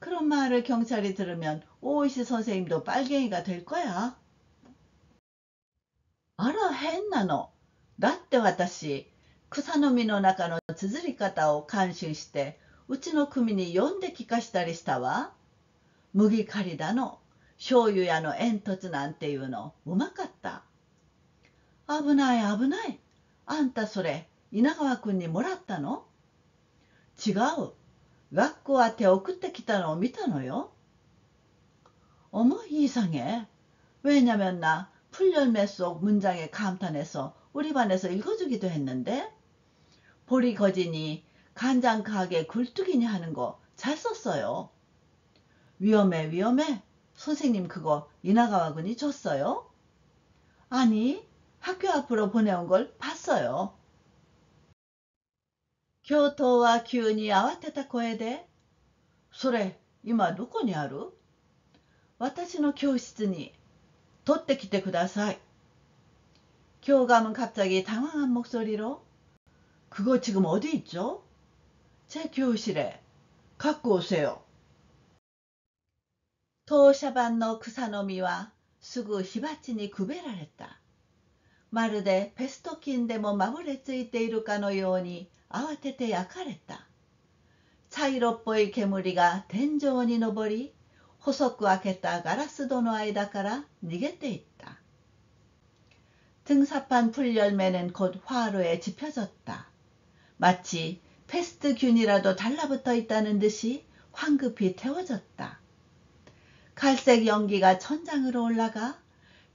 그런 말을 경찰이 들으면 오이시 선생님도 빨갱이가 될 거야. 알아, 했나 너. だって私、草の実の中の綴り方を感心して、うちの組に読んで聞かしたりしたわ。麦狩りだの、醤油屋の煙突なんていうの、うまかった。危ない危ない。あんたそれ、稲川君にもらったの？違う。学校宛て送ってきたのを見たのよ。어머 이상해. 왜냐면 나 풀열매 속 문장에 감탄해서 우리 반에서 읽어주기도 했는데 보리 거지니 간장 가게 굴뚝이니 하는 거 잘 썼어요. 위험해 위험해. 선생님 그거 이나가와 군이 줬어요? 아니 학교 앞으로 보내온 걸 봤어요. 교토와急に 慌てた声で、それ今どこにある？私の教室に取ってきてください。교감은 갑자기 당황한 목소리로 그거 지금 어디 있죠? 제 교실에 갖고 오세요. 도샤반노 쿠사노미와 수구 히바치니 구베라랬다. まるでペスト菌でもまぶれついているかのように慌てて焼かれた。茶色っぽい煙が天井に上り、細く開けたガラス戸の間から逃げていった。등삽한 풀열매는 곧 화로에 집혀졌다. 마치 패스트균이라도 달라붙어 있다는 듯이 황급히 태워졌다. 갈색 연기가 천장으로 올라가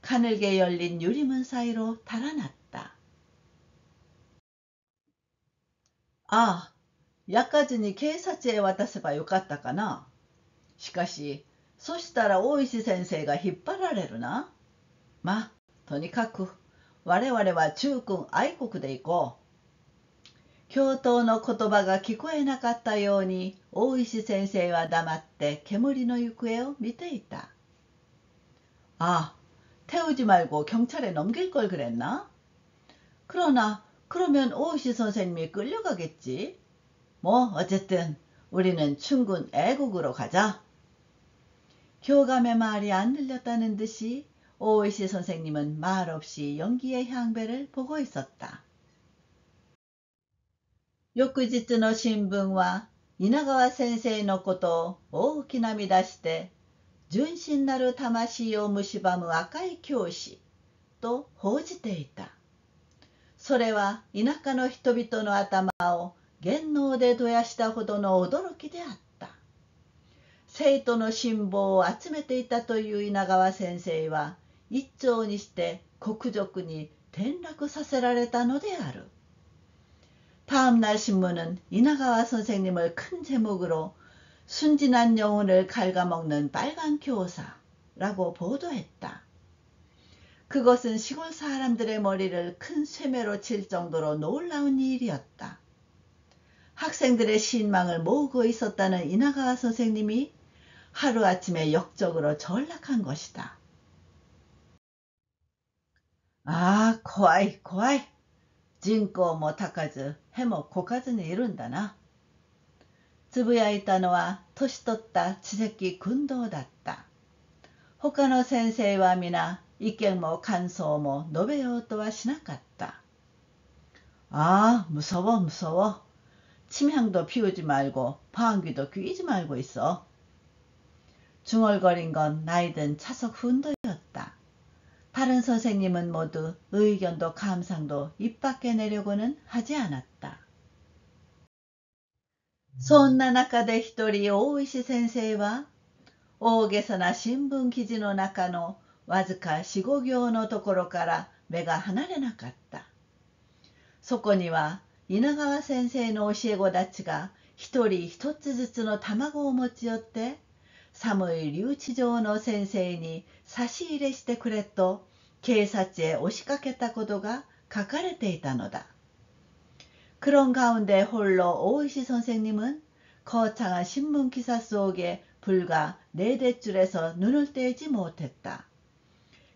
가늘게 열린 유리문 사이로 달아났다. 아, 약까지니警察へ渡せばよかったかな。しかし、そしたら大石先生が引っ張られるな。まあ、とにかく、我々は中君愛国で行こう。教頭の言葉が聞こえなかったように、大石先生は黙って煙の行方を見ていた。ああ、태우지 말고 경찰에 넘길 걸 그랬나? 그러나 그러면 오이시 선생님이 끌려가겠지. 뭐 어쨌든 우리는 충군 애국으로 가자. 교감의 말이 안 들렸다는 듯이 오이시 선생님은 말없이 연기의 향배를 보고 있었다. 翌日の新聞は稲川先生のことを大きな見出して純真なる魂を蝕む赤い教師と報じていた。それは田舎の人々の頭を元能で燃やしたほどの驚きであった。生徒の辛抱を集めていたという稲川先生は一朝にして国賊に転落させられたのである。다음날 신문은 이나가와 선생님을 큰 제목으로 순진한 영혼을 갉아먹는 빨간 교사라고 보도했다. 그것은 시골 사람들의 머리를 큰 쇠매로 칠 정도로 놀라운 일이었다. 학생들의 신망을 모으고 있었다는 이나가와 선생님이 하루아침에 역적으로 전락한 것이다. 아, 고아이, 고아이. 人口も高ず、へもこかずにいるんだな。つぶやいたのは年取った知識訓導だった。他の先生は皆意見も感想も述べようとはしなかった。아, 무서워, 무서워. 침향도 피우지 말고 방귀도 뀌지 말고 있어. 중얼거린 건 나이든 차석 훈도였다. 다른 선생님은 모두 의견도 감상도 입 밖에 내려고는 하지 않았다. そんな中で一人大石先生は大げさな新聞記事の中のわずか4、5行のところから目が離れなかった。そこには稲川先生の教え子たちが一人一つずつの卵を持ち寄って寒い留置場の先生に差し入れしてくれと警察へ押しかけたことが書かれていたのだ。그런 가운데 홀로 오이시 선생님은 거창한 신문 기사 속에 불과 4대줄에서 눈을 떼지 못했다.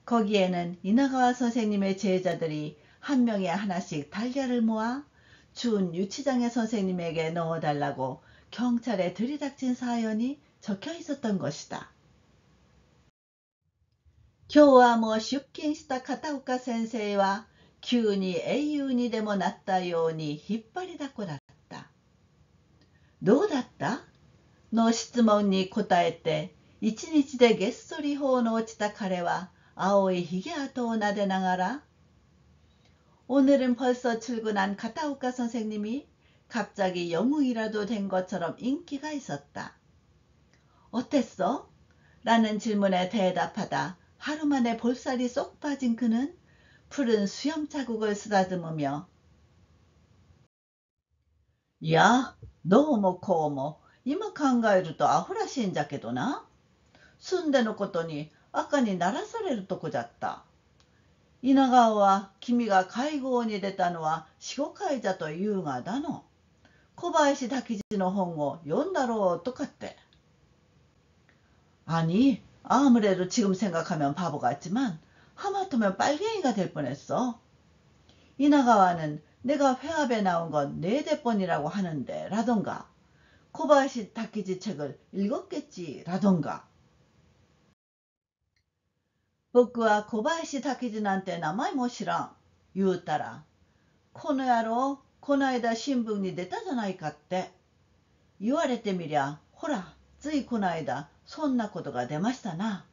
거기에는 이나가와 선생님의 제자들이 한 명에 하나씩 달걀을 모아 추운 유치장의 선생님에게 넣어달라고 경찰에 들이닥친 사연이 적혀 있었던 것이다. 今日はもう出勤した片岡先生は急に英雄にでもなったように引っ張りだこだった。どうだったの質問に答えて一日でげっそり頬の落ちた彼は青いひげ跡をなでながら오늘은 벌써 출근한 가타오카 선생님이 갑자기 영웅이라도 된 것처럼 인기가 있었다. 어땠어? 라는 질문에 대답하다 하루 만에 볼살이 쏙 빠진 그는 푸른 수염 자국을 쓰다듬으며 야, どうもこうも今考えるとアホらしいんじゃけどな。住んでのことに赤にならされるとこじゃった。稲川は君が会合に出たのは4、5回じゃと言うがだの。小林滝次の本を読んだろうとかって。아니, 아무래도 지금 생각하면 바보 같지만 하마터면 빨갱이가 될 뻔했어. 이나가와는 내가 회합에 나온 건 4대번이라고 하는데 라던가 코바야시 다키지 책을 읽었겠지 라던가 僕は小林滝次なんて名前も知らん。言うたら、この野郎、この間新聞に出たじゃないかって。言われてみりゃ、ほら、ついこの間、そんなことが出ましたな。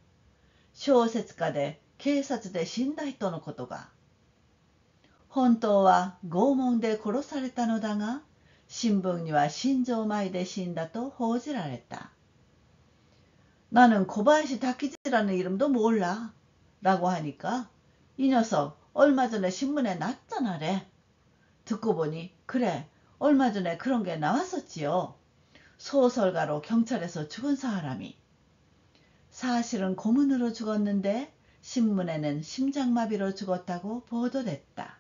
小説家で警察で死んだ人のことが。本当は拷問で殺されたのだが、新聞には心臓前で死んだと報じられた。나는 고바야시 다키지라는 이름도 몰라. 라고 하니까 이 녀석 얼마 전에 신문에 났잖아래. 듣고 보니 그래 얼마 전에 그런 게 나왔었지요. 소설가로 경찰에서 죽은 사람이. 사실은 고문으로 죽었는데 신문에는 심장마비로 죽었다고 보도됐다.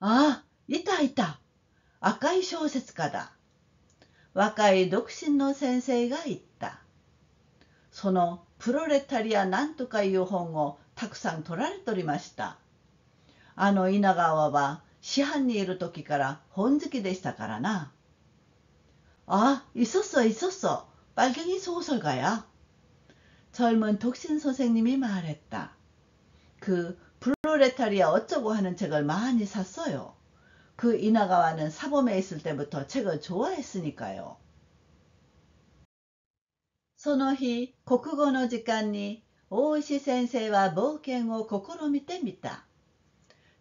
아, 있다. 아까이小説家だ. 若い独身の先生が言った。そのプロレタリアなんとかいう本をたくさん取られておりました。あの稲川は師範にいる時から本好きでしたからな。아, 있었어. 빨갱이 소설가야. 젊은 독신 선생님이 말했다. 그 프로레타리아 어쩌고 하는 책을 많이 샀어요. 그 이나가와는 사범에 있을 때부터 책을 좋아했으니까요. その日、国語の時間に大石先生は冒険を試みてみた。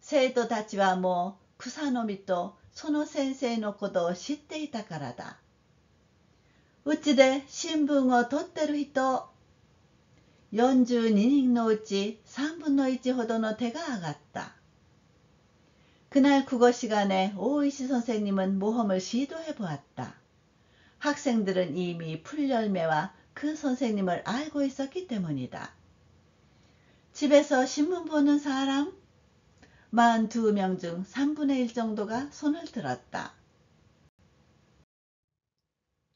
生徒たちはもう草の実とその先生のことを知っていたからだ。うちで新聞を取ってる人、42人のうち3分の1ほどの手が挙がった。그날 국어 시간에 오이시 선생님은 모험을 시도해 보았다. 학생들은 이미 풀열매와 그 선생님을 알고 있었기 때문이다. 집에서 신문 보는 사람? 42명 중 3분의 1 정도가 손을 들었다.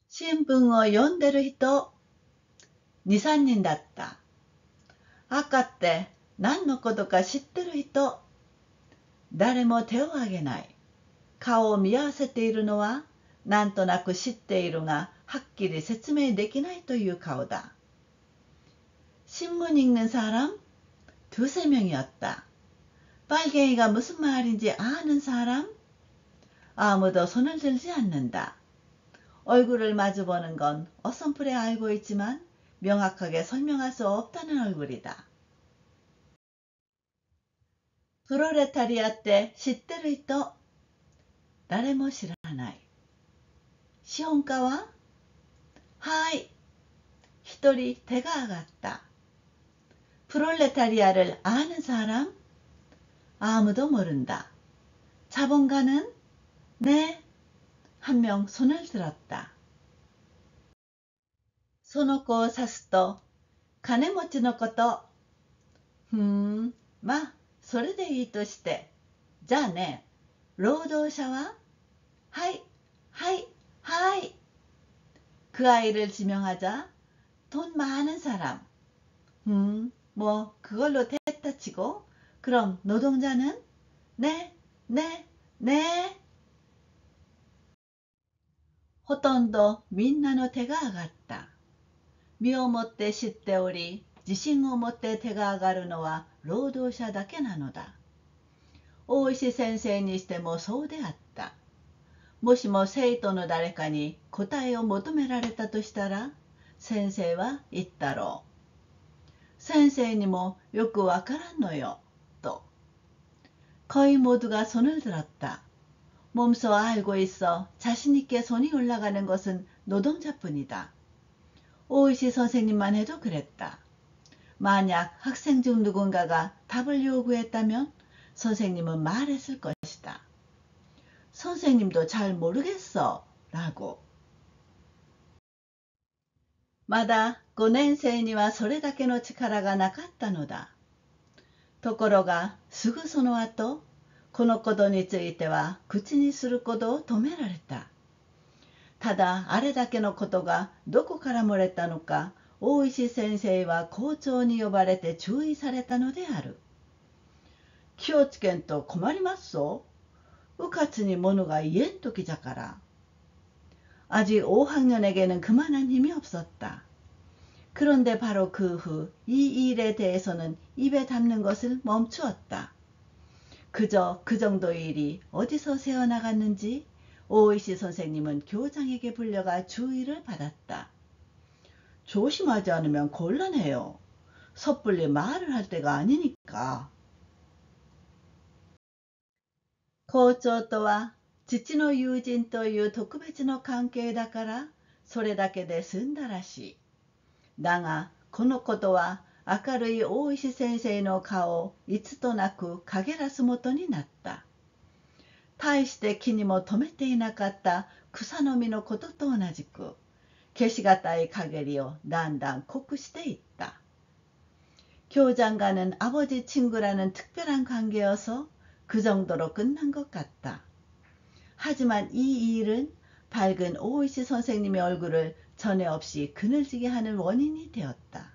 신문을 読んでる人 2、3人だった。赤って何のことか知ってる人誰も手を挙げない。顔を見合わせているのはなんとなく知っているがはっきり説明できないという顔だ。신문 읽는 사람? 두세 명이었다. 빨갱이가 무슨 말인지 아는 사람? 아무도 손을 들지 않는다. 얼굴을 마주보는 건 어선풀에 알고 있지만 명확하게 설명할 수 없다는 얼굴이다. 프로레타리아 때知ってる人誰も知らない。資本家ははい。一人手が挙がった。프롤레타리아를 아는 사람? 아무도 모른다. 자본가는? 네. 한 명 손을 들었다. その子を指すと、金持ちのこと。まあ、それでいいとして。じゃあね、労働者ははい、はい、はい。그 아이를 지명하자. 돈 많은 사람. 뭐 그걸로 됐다 치고. 그럼 노동자는? 네, 네, 네. ほとんどみんなの手が挙がった。身をもって知っており、自信を持って手が挙がるのは労働者だけなのだ。大石先生にしてもそうであった。もしも生徒の誰かに答えを求められたとしたら、先生は言ったろう。先生にもよくわからんのよ、と。거의 모두가 손을 들었다. 몸소 알고 있어 자신 있게 손이 올라가는 것은 노동자뿐이다. 오이시 선생님만 해도 그랬다. 만약 학생 중 누군가가 답을 요구했다면 선생님은 말했을 것이다. 선생님도 잘 모르겠어 라고. まだ5年生にはそれだけの力がなかったのだ。ところがすぐその後、このことについては口にすることを止められた。ただあれだけのことがどこから漏れたのか、大石先生は校長に呼ばれて注意されたのである。気をつけんと困りますぞ。うかつにものが言えんときじゃから。아직 5학년에게는 그만한 힘이 없었다. 그런데 바로 그 후 이 일에 대해서는 입에 담는 것을 멈추었다. 그저 그 정도 일이 어디서 새어나갔는지 오이시 선생님은 교장에게 불려가 주의를 받았다. 조심하지 않으면 곤란해요. 섣불리 말을 할 때가 아니니까. 校長とは父の友人という特別の関係だからそれだけで済んだらしい。だがこのことは明るい大石先生の顔をいつとなく陰らすもとになった。大して気にも留めていなかった草の実のことと同じく消しがたい陰りをだんだん濃くしていった。교장과는 아버지 친구라는 특별한 관계여서 그 정도로 끝난 것 같다. 하지만 이 일은 밝은 오이시 선생님의 얼굴을 전에 없이 그늘지게 하는 원인이 되었다.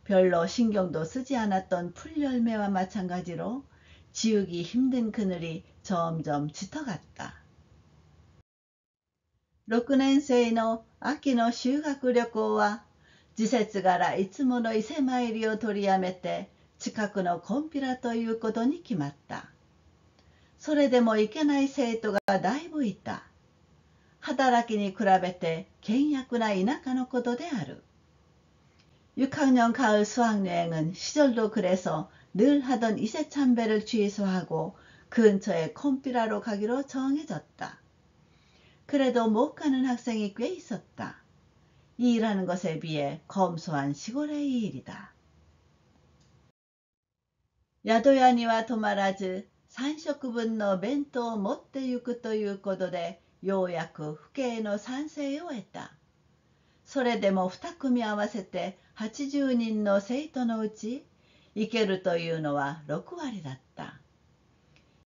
별로 신경도 쓰지 않았던 풀열매와 마찬가지로 지우기 힘든 그늘이 점점 짙어갔다. 6年生の秋の修学旅行は時節柄いつもの伊勢参りを取りやめて近くのコンピラということに決まった。それでもいけない生徒がだいぶいた。働きに比べて倹約な田舎のことである。6학년 가을 수학여행은 시절도 그래서 늘 하던 이세참배를 취소하고 근처의 콤피라로 가기로 정해졌다. 그래도 못 가는 학생이 꽤 있었다. 이 일하는 것에 비해 검소한 시골의 일이다. 야도야には止まらず、3食分の弁当を持って行くということで、ようやく父兄の賛成を得た。それでも2組合わせて80人の生徒のうち、行けるというのは6割だった。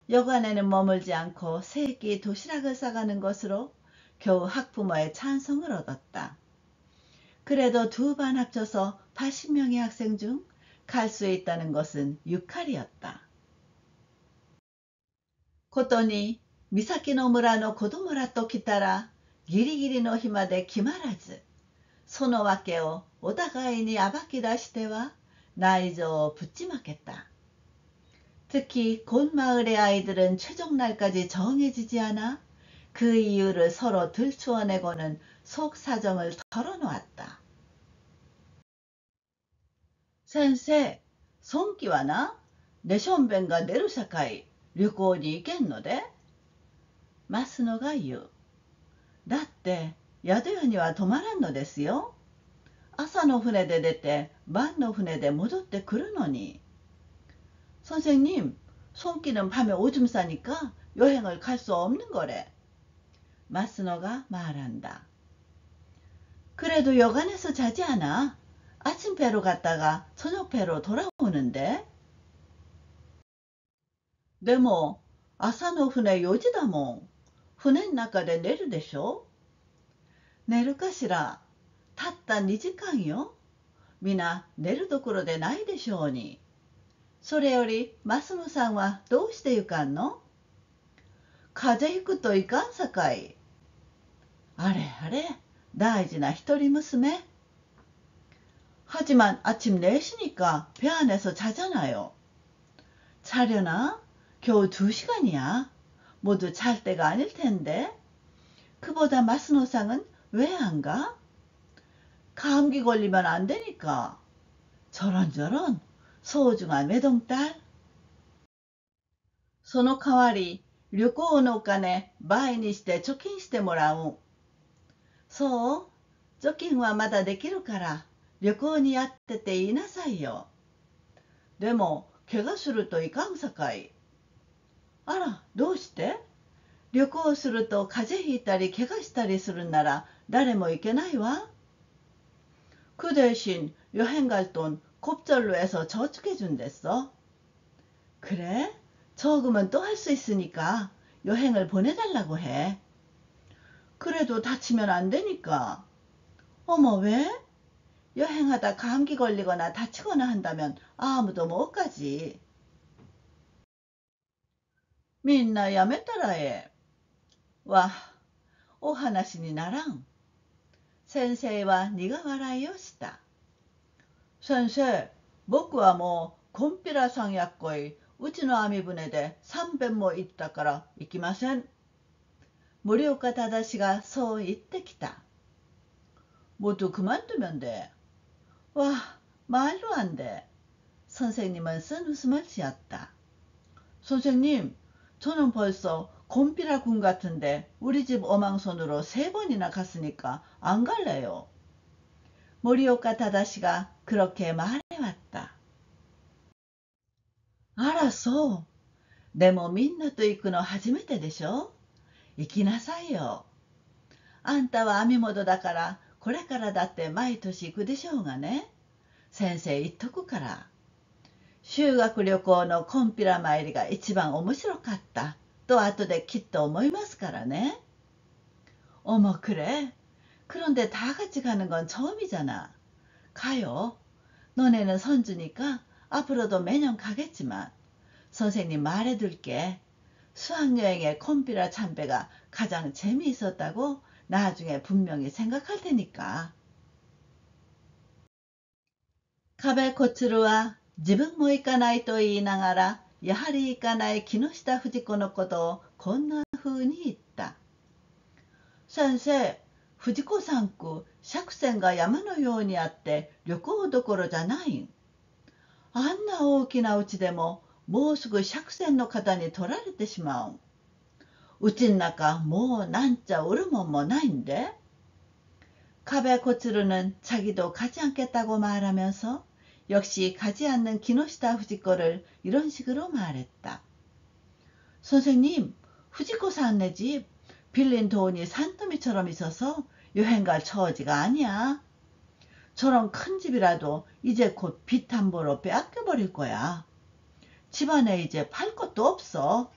여관에는 머물지 않고 세 끼 도시락을 싸가는 것으로 겨우 학부모의 찬성을 얻었다. 그래도 두 반 합쳐서 80명의 학생 중 갈 수 있다는 것은 6할이었다. ことに、岬の村の子供らと来たら、ギリギリの日まで決まらず、その訳をお互いに暴き出しては内情をぶちまけた。특히 곤마을의 아이들은 최종 날까지 정해지지 않아 그 이유를 서로 들추어내고는 속 사정을 털어놓았다. 先生、孫期はな、レションベンが出るさかい、旅行に行けんので増野が言う。だって、宿屋には泊まらんのですよ。朝の船で出て、晩の船で戻ってくるのに。선생님、손기는 밤에 오줌 싸니까 여행을 갈 수 없는 거래. 마스노가 말한다. 그래도 여관에서 자지 않아. 아침 배로 갔다가 저녁 배로 돌아오는데. でも、朝の船4時だもん。船の中で寝るでしょ。寝るかしら。たった2時間よ。みな寝るどころでないでしょうに。それより、増野さんはどうして行かんの？風邪ひくといかんさかい。あれあれ、大事な一人娘。하지만 아침 4시니까 배 안에서 자잖아요. 자려나? 겨우 2시간이야. 모두 잘 때가 아닐 텐데. 그보다 마스노상은 왜 안 가? 감기 걸리면 안 되니까. 저런저런 소중한 외동딸. その代わり、旅行のお金倍にして貯金してもらう。そう、貯金はまだできるから、旅行にやってて言いなさいよ。でも、怪我するといかんさかい。あら、どうして？旅行すると風邪ひいたり怪我したりするなら誰も行けないわ。그 대신 여행 갈 돈 곱절로 해서 저축해 준댔어. 그래? 저금은 또 할 수 있으니까 여행을 보내달라고 해. 그래도 다치면 안 되니까. 어머, 왜? 여행하다 감기 걸리거나 다치거나 한다면 아무도 못 가지. みんなやめたらええ。わ、お話にならん。先生は苦笑いをした。先生、僕はもうコンピラさんやっこいうちの網船で3遍も行ったから行きません。森岡忠がそう言ってきた。모두 그만두면 돼. 와, 말도 안 돼. 선생님은 쓴 웃음을 지었다. 선생님, 저는 벌써 곰피라 군 같은데 우리 집 어망손으로 3번이나 갔으니까 안 갈래요. 모리오카 다다시가 그렇게 말해왔다. 알았어. でもみんなと行くの初めてでしょ。行きなさいよ。あんたは網元だからこれからだって毎年行くでしょうがね。先生言っとくから。修学旅行のコンピラ参りが一番面白かったと後できっと思いますからね。어머 그래? 그런데 다 같이 가는 건 처음이잖아. 가요. 너네는 선주니까 앞으로도 매년 가겠지만 선생님 말해둘게. 수학여행의 콤피라 참배가 가장 재미있었다고 나중에 분명히 생각할 테니까. 壁こつるは自分も行かないと言いながらやはり行かない木下富士子のことをこんな風に言った。先生、藤子さんく借船が山のようにあって旅行どころじゃないん。あんな大きなうちでももうすぐ借船の方に取られてしまうん。うちん中もうなんちゃ売るもんもないんで. 갑의 고추루는 자기도 가지 않겠다고 말하면서 역시 가지 않는 기노시다 후지코를 이런 식으로 말했다. 선생님, 후지코 사내 집 빌린 돈이 산더미처럼 있어서 여행 갈 처지가 아니야. 저런 큰 집이라도 이제 곧 빚 한보로 빼앗겨버릴 거야. 집안에 이제 팔 것도 없어.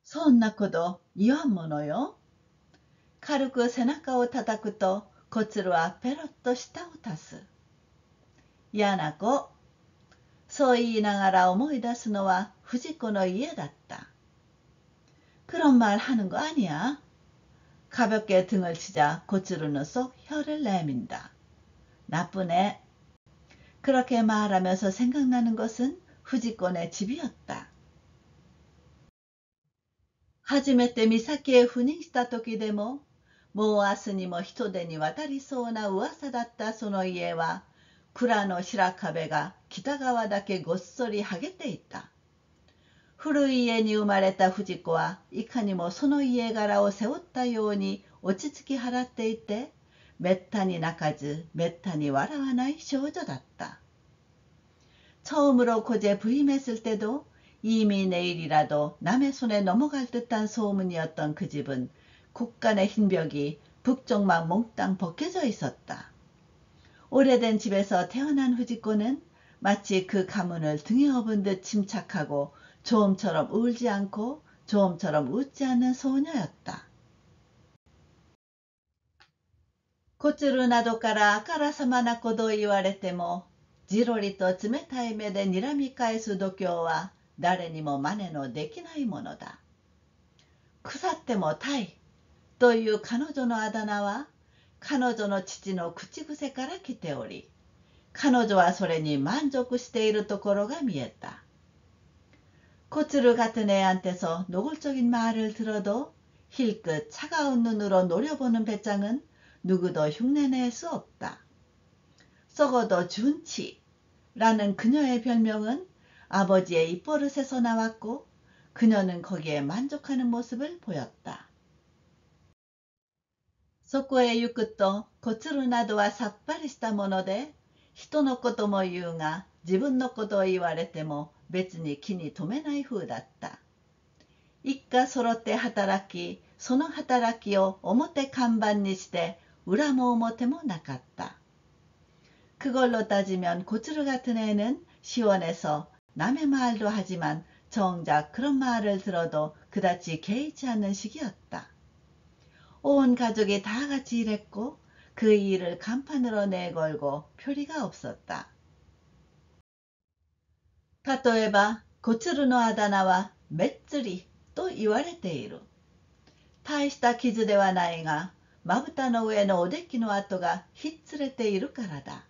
そんなこと言わんものよ。軽く背中を叩くと、コツルはペロッと舌を出す。嫌な子。そう言いながら思い出すのは藤子の家だった。그런 말 하는 거 아니야. 가볍게 등을 치자 고츠루는 쏙 혀를 내민다. 나쁘네. 그렇게 말하면서 생각나는 것은 후지코네 집이었다. 初めて岬へ赴任した時でも、もう明日にも人手に渡りそうな噂だったその家は、蔵の白壁が北側だけごっそり剥げていた。古い家に生まれた藤子はいかにもその家柄を背負ったように落ち着き払っていて、めったに泣かずめったに笑わない少女だった。처음으로 고제 부임했을 때도 이미 내일이라도 남의 손에 넘어갈 듯한 소문이었던 그 집은 곳간의 흰 벽이 북쪽만 몽땅 벗겨져 있었다. 오래된 집에서 태어난 후지코는 마치 그 가문을 등에 업은 듯 침착하고 조음처럼 울지 않고 조음처럼 웃지 않는 소녀였다. こちるなどからあからさまなことを言われても、じろりと冷たい目で睨み返す度胸は誰にも真似のできないものだ。腐ってもたいという彼女のあだ名は、彼女の父の口癖から来ており、彼女はそれに満足しているところが見えた。코츠루 같은 애한테서 노골적인 말을 들어도 힐끗 차가운 눈으로 노려보는 배짱은 누구도 흉내낼 수 없다. 썩어도 준치라는 그녀의 별명은 아버지의 입버릇에서 나왔고 그녀는 거기에 만족하는 모습을 보였다. そこへ行くとコツルなどはさっぱりしたもので、人のことも言うが自分のことを言われても別に気に留めない風だった。一家揃って働き、その働きを表看板にして裏も表もなかった。그걸로 따지면 고츠루 같은 애는 시원해서 남의 말도 하지만 정작 그런 말을 들어도 그다지 개의치 않는 식이었다. 온 가족이 다 같이 일했고 그 일을 간판으로 내걸고 표리가 없었다. 例えば、コツルのあだ名はめっつりと言われている。大した傷ではないが、まぶたの上のおできの跡がひっつれているからだ。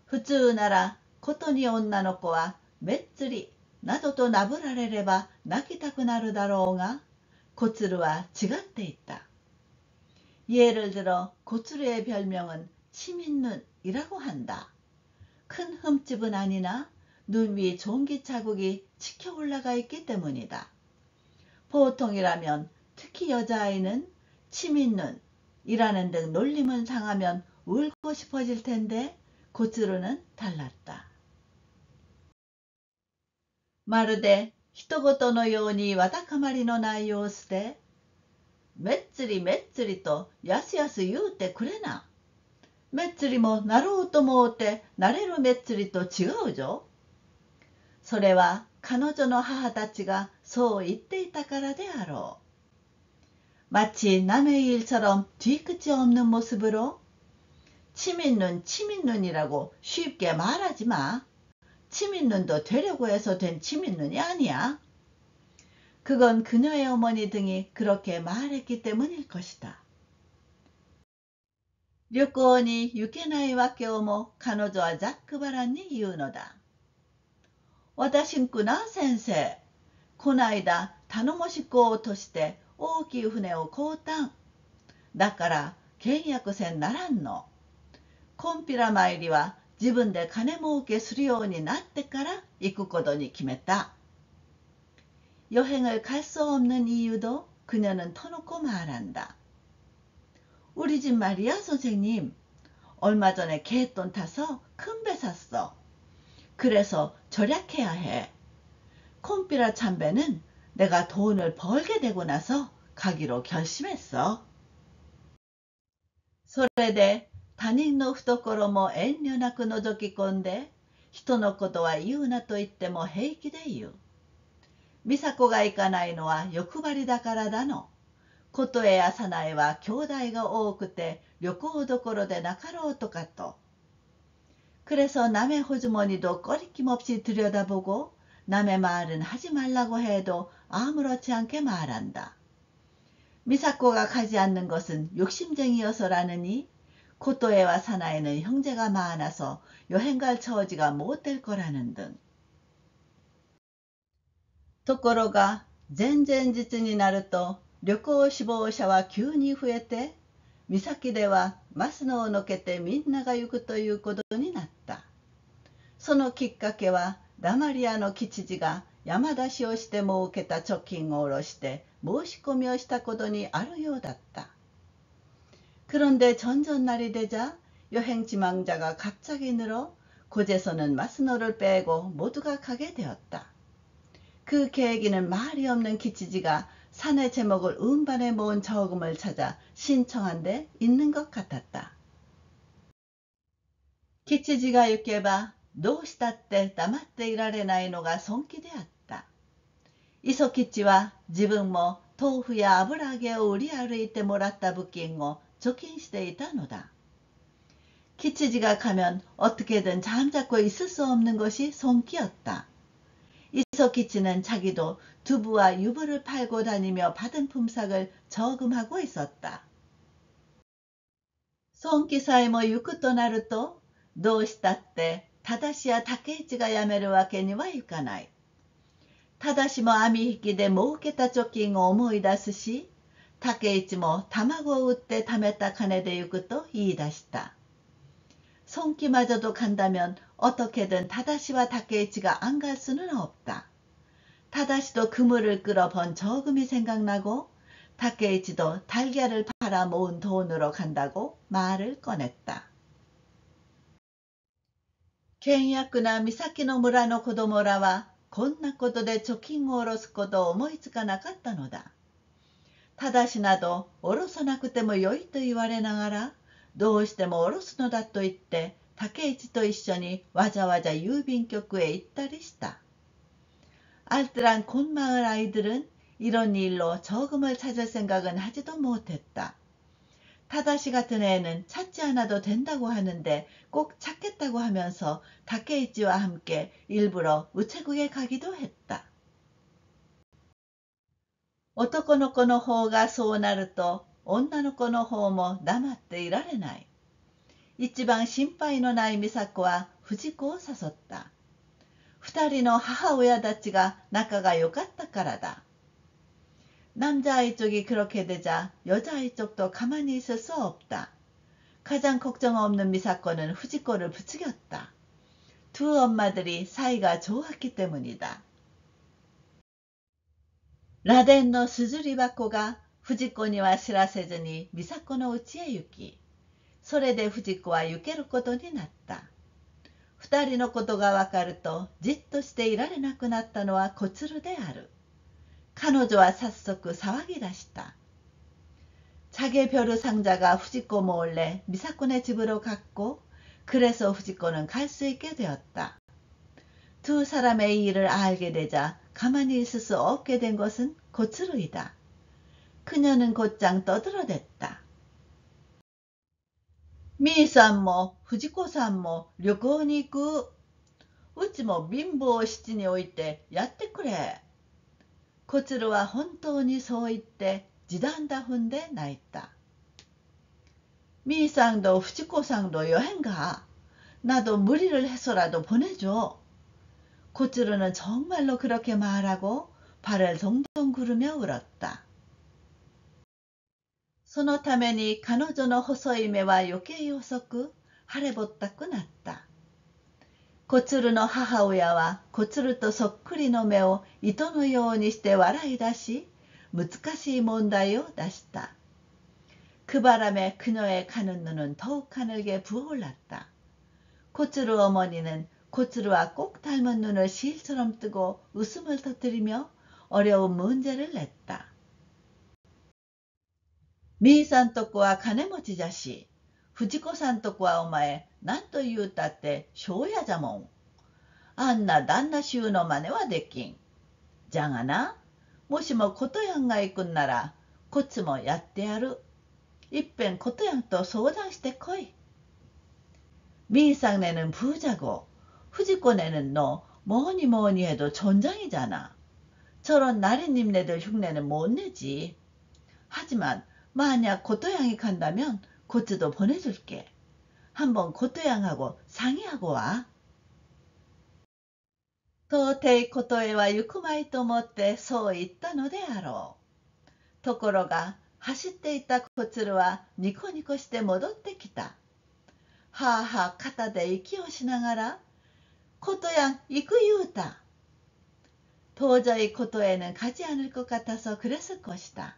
普通なら、ことに女の子はめっつりなどとなぶられれば泣きたくなるだろうが、コツルは違っていた。예를 들어 고츠루의 별명은 치민눈이라고 한다. 큰 흠집은 아니나 눈 위 종기 자국이 치켜 올라가 있기 때문이다. 보통이라면 특히 여자아이는 치민눈이라는 등 놀림을 당하면 울고 싶어질 텐데 고츠루는 달랐다. まるで人事のようにわだかまりのない様子で、めっつりめっつりとやすやす言うてくれな。めっつりもなろうと思うてなれるめっつりと違うじょ。それは彼女の母たちがそう言っていたからであろう。마치 남의 일처럼 뒤끝이 없는 모습으로 치민눈 치민눈이라고 쉽게 말하지 마. 치민눈도 되려고 해서 된 치민눈이 아니야. 그건 그녀의 어머니 등이 그렇게 말했기 때문일 것이다. 旅行に行けないわけをも彼女はざっくばらんに言うのだ。私んくな先生。こないだ頼もしくをとして大きい船を買うたん。だから倹約せんならんの。こんぴら参りは自分で金儲けするようになってから行くことに決めた. 여행을 갈 수 없는 이유도 그녀는 터놓고 말한다. 우리 집 말이야, 선생님. 얼마 전에 개돈 타서 큰 배 샀어. 그래서 절약해야 해. 콤피라 참배는 내가 돈을 벌게 되고 나서 가기로 결심했어. それで他人の懐も遠慮なく覗き込んで、人のことは言うなと言っても平気で言う。美佐子が行かないのは欲張りだからだの。琴恵や早苗は兄弟が多くて旅行どころでなかろうとかと。그래서 남의 호주머니도 꺼리낌 없이 들여다보고 남의 말은 하지 말라고 해도 아무렇지 않게 말한다. 미사코가 가지 않는 것은 욕심쟁이여서라느니 코토에와 사나이는 형제가 많아서 여행 갈 처지가 못 될 거라는 등. ところが前々日になると旅行志望者は急に増えて、岬では増野をのけてみんなが行くということになった。そのきっかけはダマリアの吉次が山出しをして儲けた貯金を下ろして申し込みをしたことにあるようだった。그런데 전전날이 되자 여행 지망자가 갑자기 늘어 곧에서는 마스노를 빼고 모두가 가게 되었다. 그 계획에는 말이 없는 기치지가 사내 제목을 음반에 모은 저금을 찾아 신청한 데 있는 것 같았다. 기치지가行けばどうしたって黙っていられないのが損気であった。磯吉は自分も豆腐や油揚げを売り歩いてもらった物金を貯金していたのだ。기치지가 가면 어떻게든 잠자코 있을 수 없는 것이 손기였다. 이소키치는 자기도 두부와 유부를 팔고 다니며 받은 품삯을 저금하고 있었다. 손기さえも行くとなると、どうしたって正しや竹市が辞めるわけにはいかない。正しも網引きで儲けた貯金を思い出すし、竹市も卵を売って貯めた金で行くと言い出した。손기마저도 간다면 어떻게든 타다시와 다케이치가 안 갈 수는 없다. 타다시도 그물을 끌어 번 저금이 생각나고 다케이치도 달걀을 팔아 모은 돈으로 간다고 말을 꺼냈다. 倹約な岬の村の子供らはこんなことで貯金を下ろすことを思いつかなかったのだ。ただしなど下ろさなくてもよいと言われながら、どうしても下ろすのだと言って竹市と一緒にわざわざ郵便局へ行ったりした。알뜰한 곤마을 아이들은 이런 일로 저금을 찾을 생각은 하지도 못했다. 타다시 같은 애는 찾지 않아도 된다고 하는데 꼭 찾겠다고 하면서 다케이치와 함께 일부러 우체국에 가기도 했다. 男の子の方がそうなると女の子の方も黙っていられない。一番心配のない美佐子は藤子を誘った。二人の母親たちが仲が良かったからだ。남자아이 쪽이 그렇게 되자 여자아이 쪽도 가만히 있을 수 없다. 가장 걱정 없는 미사코는 후지코를 부추겼다. 두 엄마들이 사이가 좋았기 때문이다. 라덴のすずり箱が藤子には知らせずに美佐子の家へ行き、それで藤子は行けることになった。二人のことがわかるとじっとしていられなくなったのは小鶴である。彼女は早速騒ぎ出した。자기 벼르 상자가 후지코 몰래 미사코네 집으로 갔고, 그래서 후지코는 갈 수 있게 되었다. 두 사람의 일을 알게 되자 가만히 있을 수 없게 된 것은 고츠루이다. 그녀는 곧장 떠들어댔다. 미이さんも 후지코さんも 旅行に行く。うちも貧乏を七に置いてやってくれ。小鶴は本当にそう言って地団打踏んで泣いた。미이さん도 후지코さん도 여행 가. 나도 무리를 해서라도 보내줘. 고추루는 정말로 그렇게 말하고 발을 동동 구르며 울었다. そのために彼女の細い目は余計遅く腫れぼったくなった。コツルの母親はコツルとそっくりの目を糸のようにして笑い出し、難しい問題を出した。그 바람에 그녀의 가는 눈은 더욱 가늘게 부어올랐다. 고츠루 어머니는 고츠루와 꼭 닮은 눈을 실처럼 뜨고 웃음을 터뜨리며 어려운 문제를 냈다. みーさんとこは金持ちじゃし、藤子さんとこはお前、なんと言うたって庄屋じゃもん。あんな旦那衆の真似はできん。じゃがな、もしも琴やんが行くんなら、こっちもやってやる。いっぺん琴やんと相談してこい。미상네는 부자고 후지코네는 너 뭐니 뭐니 해도 촌장이잖아. 저런 나리님네들 흉내는 못 내지. 하지만 만약 고토양이 간다면 고츠도 보내줄게. 한번 고토양하고 상의하고 와. 到底琴へは行くまいと思ってそう言ったのであろう。ところが走っていた小鶴はニコニコして戻ってきた。はあはあ肩で息をしながら、琴やん行く言うた。도저히 고토에는 가지 않을 것 같아서 그랬을 것이다.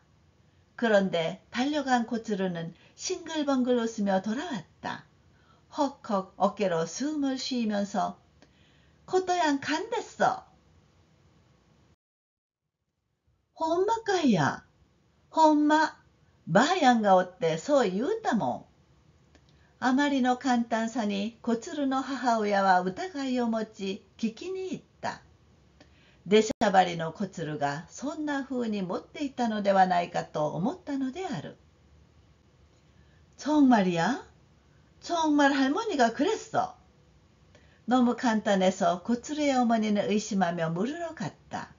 그런데 달려간 고츠루는 싱글벙글 웃으며 돌아왔다. 헉헉 어깨로 숨을 쉬면서 고토양 간댔어. 홈마까이야. 홈마. 마양가 어때 소言うたもん。あまりの簡単さにコツルの母親は疑いを持ち聞きに行った。出しゃばりのコツルがそんな風に持っていたのではないかと思ったのである。정말이야? 정말 할머니가 그랬어. 너무 간단해서 고츠루의 어머니는 의심하며 물으러 갔다.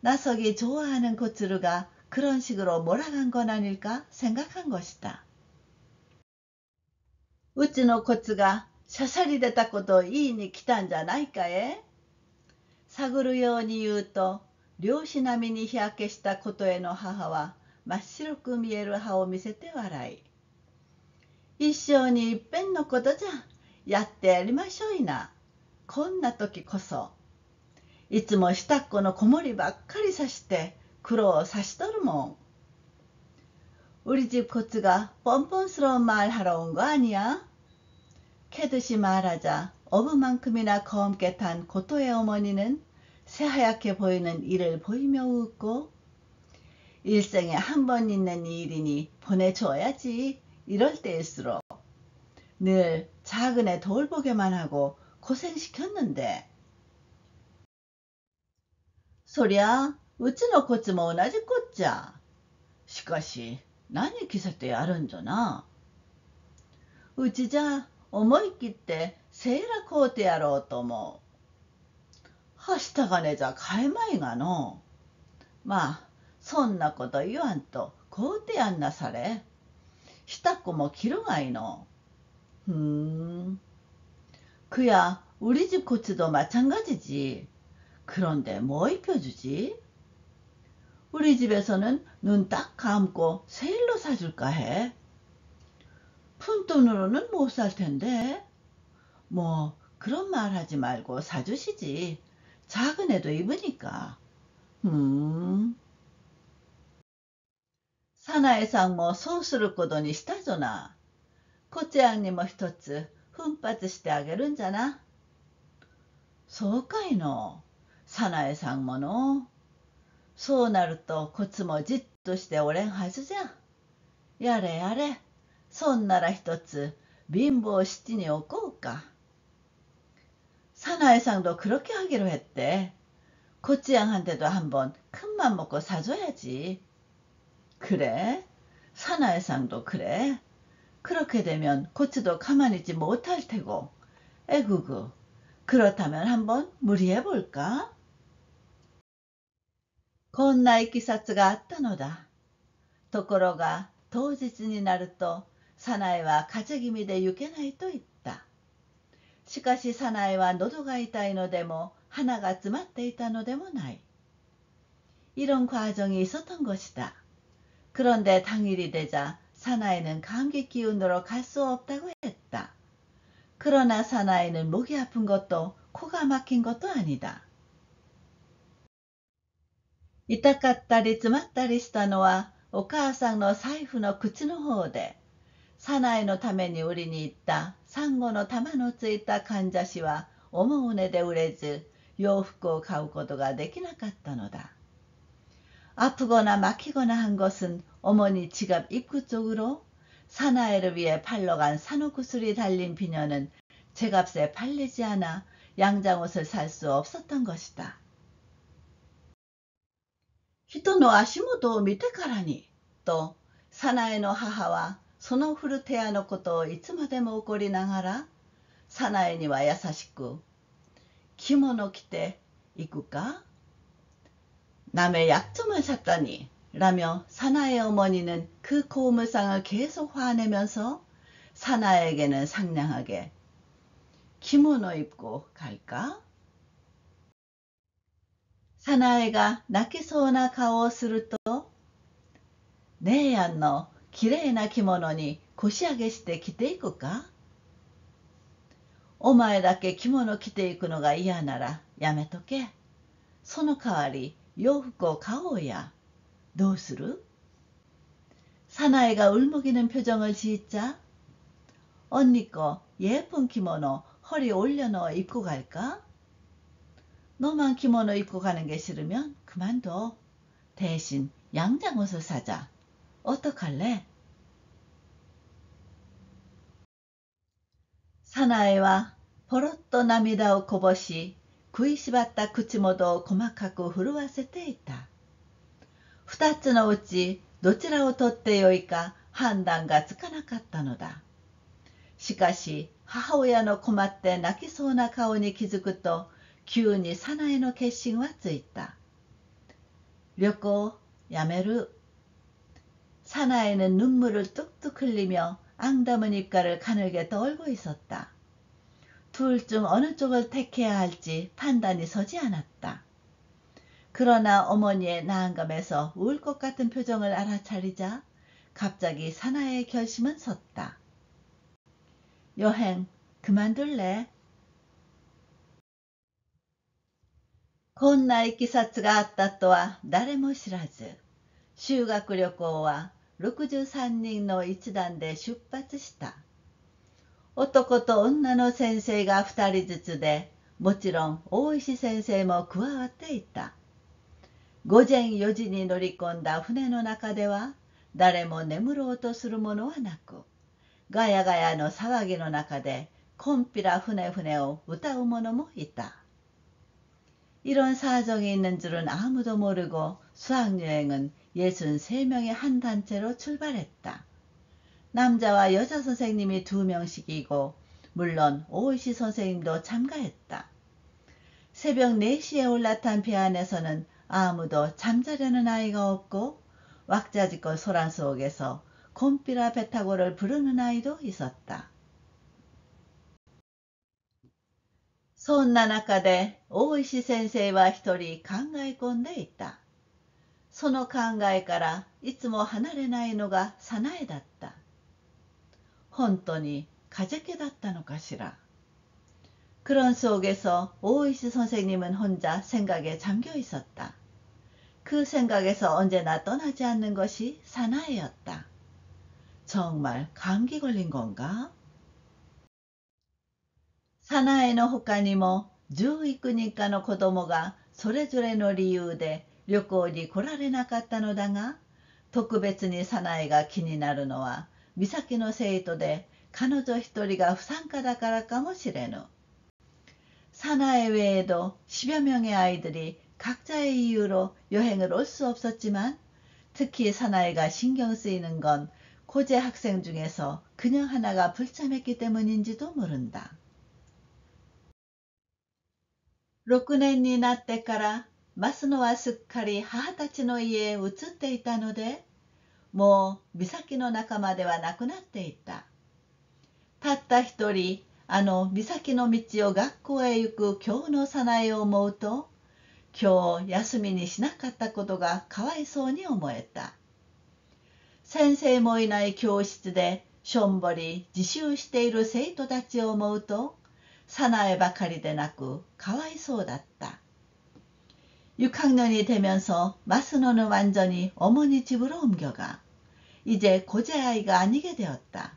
나석이 좋아하는 고츠루가 그런 식으로 몰아간 건 아닐까 생각한 것이다. うちのコツがしゃしゃり出たことを言いに来たんじゃないかえ。探るように言うと、漁師並みに日焼けしたことへの母は真っ白く見える歯を見せて笑い。一生に一遍のことじゃ、やってやりましょいな。こんな時こそ。いつも下っ子の子守ばっかりさして苦労をさしとるもん。우리 집 고츠가 뻔뻔스러운 말 하러 온 거 아니야? 캐듯이 말하자 어부만큼이나 검게 탄 고토의 어머니는 새하얗게 보이는 이를 보이며 웃고 일생에 한 번 있는 일이니 보내줘야지 이럴 때일수록 늘 작은 애 돌보게만 하고 고생시켰는데 そりゃうちのこっちも同じこっちゃ。しかし何着せてやるんじゃな。うちじゃ思い切ってセーラ買うてやろうと思う。はした金じゃ買えまいがの。まあそんなこと言わんと買うてやんなされ。下っ子も着るがいの。그야 우리 집 고추도 마찬가지지. 그런데 뭐 입혀주지? 우리 집에서는 눈 딱 감고 세일로 사줄까 해. 푼돈으로는 못 살 텐데. 뭐 그런 말 하지 말고 사주시지. 작은 애도 입으니까. 사나이상 뭐 소스를 꼬더니 시다잖아. 코째양니 뭐 히토츠奮発してあげるんじゃな。そうかいの。サナエさんもの。そうなるとこつもじっとしておれんはずじゃ。やれやれ。そんなら一つ貧乏七に置こうか。사나이상도 그렇게 하기로 했대. 고치양한테도 한번 큰맘 먹고 사줘야지. 그래? 사나이상도 그래? 그렇게 되면 고치도 가만히 있지 못할 테고. 에구구. 그렇다면 한번 무리해 볼까? こんないきさつがあったのだ。ところが当日になるとサナエは風邪気味で行けないと言った。しかしサナエは喉が痛いのでも花が詰まっていたのでもない. 이런 과정이 있었던 것이다. 그런데 당일이 되자 사나이는 감기 기운으로 갈 수 없다고 했다. 그러나 사나이는 목이 아픈 것도 코가 막힌 것도 아니다. 痛かったり詰まったりしたのはお母さんの財布の口の方で、サナイのために売りに行ったサンゴの玉のついたかんざしは思う値で売れず、洋服を買うことができなかったのだ。아프거나 막히거나 한 것은 어머니 지갑 입구 쪽으로 사나이를 위해 팔러 간 산후구슬이 달린 비녀는 제값에 팔리지 않아 양장옷을 살 수 없었던 것이다. 人の足元を見てからに、と、サナエの母は、そのフルテアのことをいつまでも怒りながら、サナエには優しく、着物着て行くか? 남의 약점을 샀더니, 라며 사나의 어머니는 그 고물상을 계속 화내면서 사나에게는 상냥하게, 기모노 입고 갈까? 사나이가泣きそうな顔をすると、姉やんのきれいな着物に腰上げして着ていくか？お前だけ着物着ていくのが嫌ならやめとけ。その代わり洋服を買おうや。どうする？사나이가 울먹이는 표정을 짓자, 언니 거 예쁜 기모노 허리 올려놓어 입고 갈까? 너만 기모노 입고 가는 게 싫으면 그만둬. 대신 양장옷을 사자. 어떡할래? 사나이와 버럿또涙をこぼし、食いしばった口元を細かく震わせていた。二つのうちどちらを取ってよいか判断がつかなかったのだ。しかし母親の困って泣きそうな顔に気づくと、急にサナエの決心はついた。旅行やめる。사나이는 눈물을 뚝뚝 흘리며 앙담은 입가를 가늘게 떨고 있었다. 둘 중 어느 쪽을 택해야 할지 판단이 서지 않았다. 그러나 어머니의 나안감에서 울 것 같은 표정을 알아차리자 갑자기 사나이의 결심은 섰다. 여행 그만둘래? こんないきさつがあったとは誰も知らず、修学旅行は63人の一団で出発した。男と女の先生が2人ずつで、もちろん大石先生も加わっていた。午前4時に乗り込んだ船の中では、誰も眠ろうとするものはなく、ガヤガヤの騒ぎの中で、こんぴら船船を歌う者もいた。이런 사정이 있는 줄은 아무도 모르고 수학여행은 63명의 한 단체로 출발했다. 남자와 여자 선생님이 2명씩이고 물론 오이시 선생님도 참가했다. 새벽 4시에 올라탄 배 안에서는 아무도 잠자려는 아이가 없고 왁자지껄 소란 속에서 곰삐라 배타고를 부르는 아이도 있었다. そんな中で大石先生は一人考え込んでいた。その考えからいつも離れないのがサナエだった。本当に風邪気だったのかしら。그런 속에서 오이시 선생님은 혼자 생각에 잠겨 있었다. 그 생각에서 언제나 떠나지 않는 것이 사나에였다. 정말 감기 걸린 건가? サナエの他にも11人かの子供がそれぞれの理由で旅行に来られなかったのだが、特別にサナエが気になるのは美咲の生徒で彼女一人が不参加だからかもしれぬ。사나에 외에도 10여 명의 아이들이 각자의 이유로 여행을 올 수 없었지만 특히 사나에가 신경 쓰이는 건 고재 학생 중에서 그녀 하나가 불참했기 때문인지도 모른다. 6年になってからマスノはすっかり母たちの家へ移っていたので、もう美咲の仲間ではなくなっていた。たった一人あの岬の道を学校へ行く今日の早苗を思うと、今日休みにしなかったことがかわいそうに思えた。先生もいない教室でしょんぼり自習している生徒たちを思うと、早苗ばかりでなくかわいそうだった。6학년이 되면서 마스노는 완전히 어머니 집으로 옮겨가 이제 고제 아이가 아니게 되었다.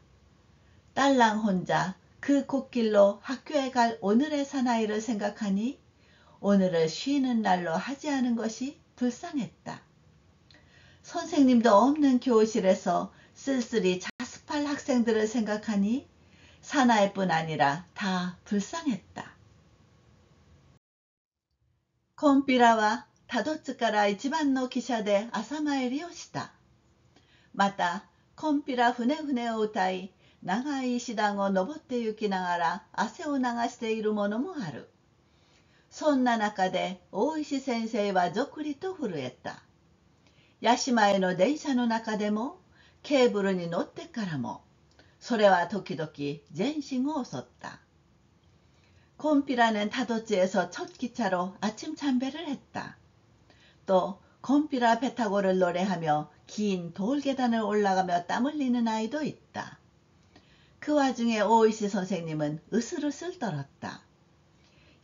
딸랑 혼자 그 곶길로 학교에 갈 오늘의 사나이를 생각하니 오늘을 쉬는 날로 하지 않은 것이 불쌍했다. 선생님도 없는 교실에서 쓸쓸히 자습할 학생들을 생각하니 사나이뿐 아니라 다 불쌍했다.コンピラは多度津から一番の汽車で朝参りをした。また、コンピラ船船を歌い、長い石段を登って行きながら汗を流しているものもある。そんな中で大石先生はぞくりと震えた。屋島への電車の中でも、ケーブルに乗ってからも、それは時々全身を襲った。콤피라는 타도츠에서 첫 기차로 아침 참배를 했다. 또 콤피라 배 타고를 노래하며 긴 돌계단을 올라가며 땀 흘리는 아이도 있다. 그 와중에 오이시 선생님은 으슬으슬 떨었다.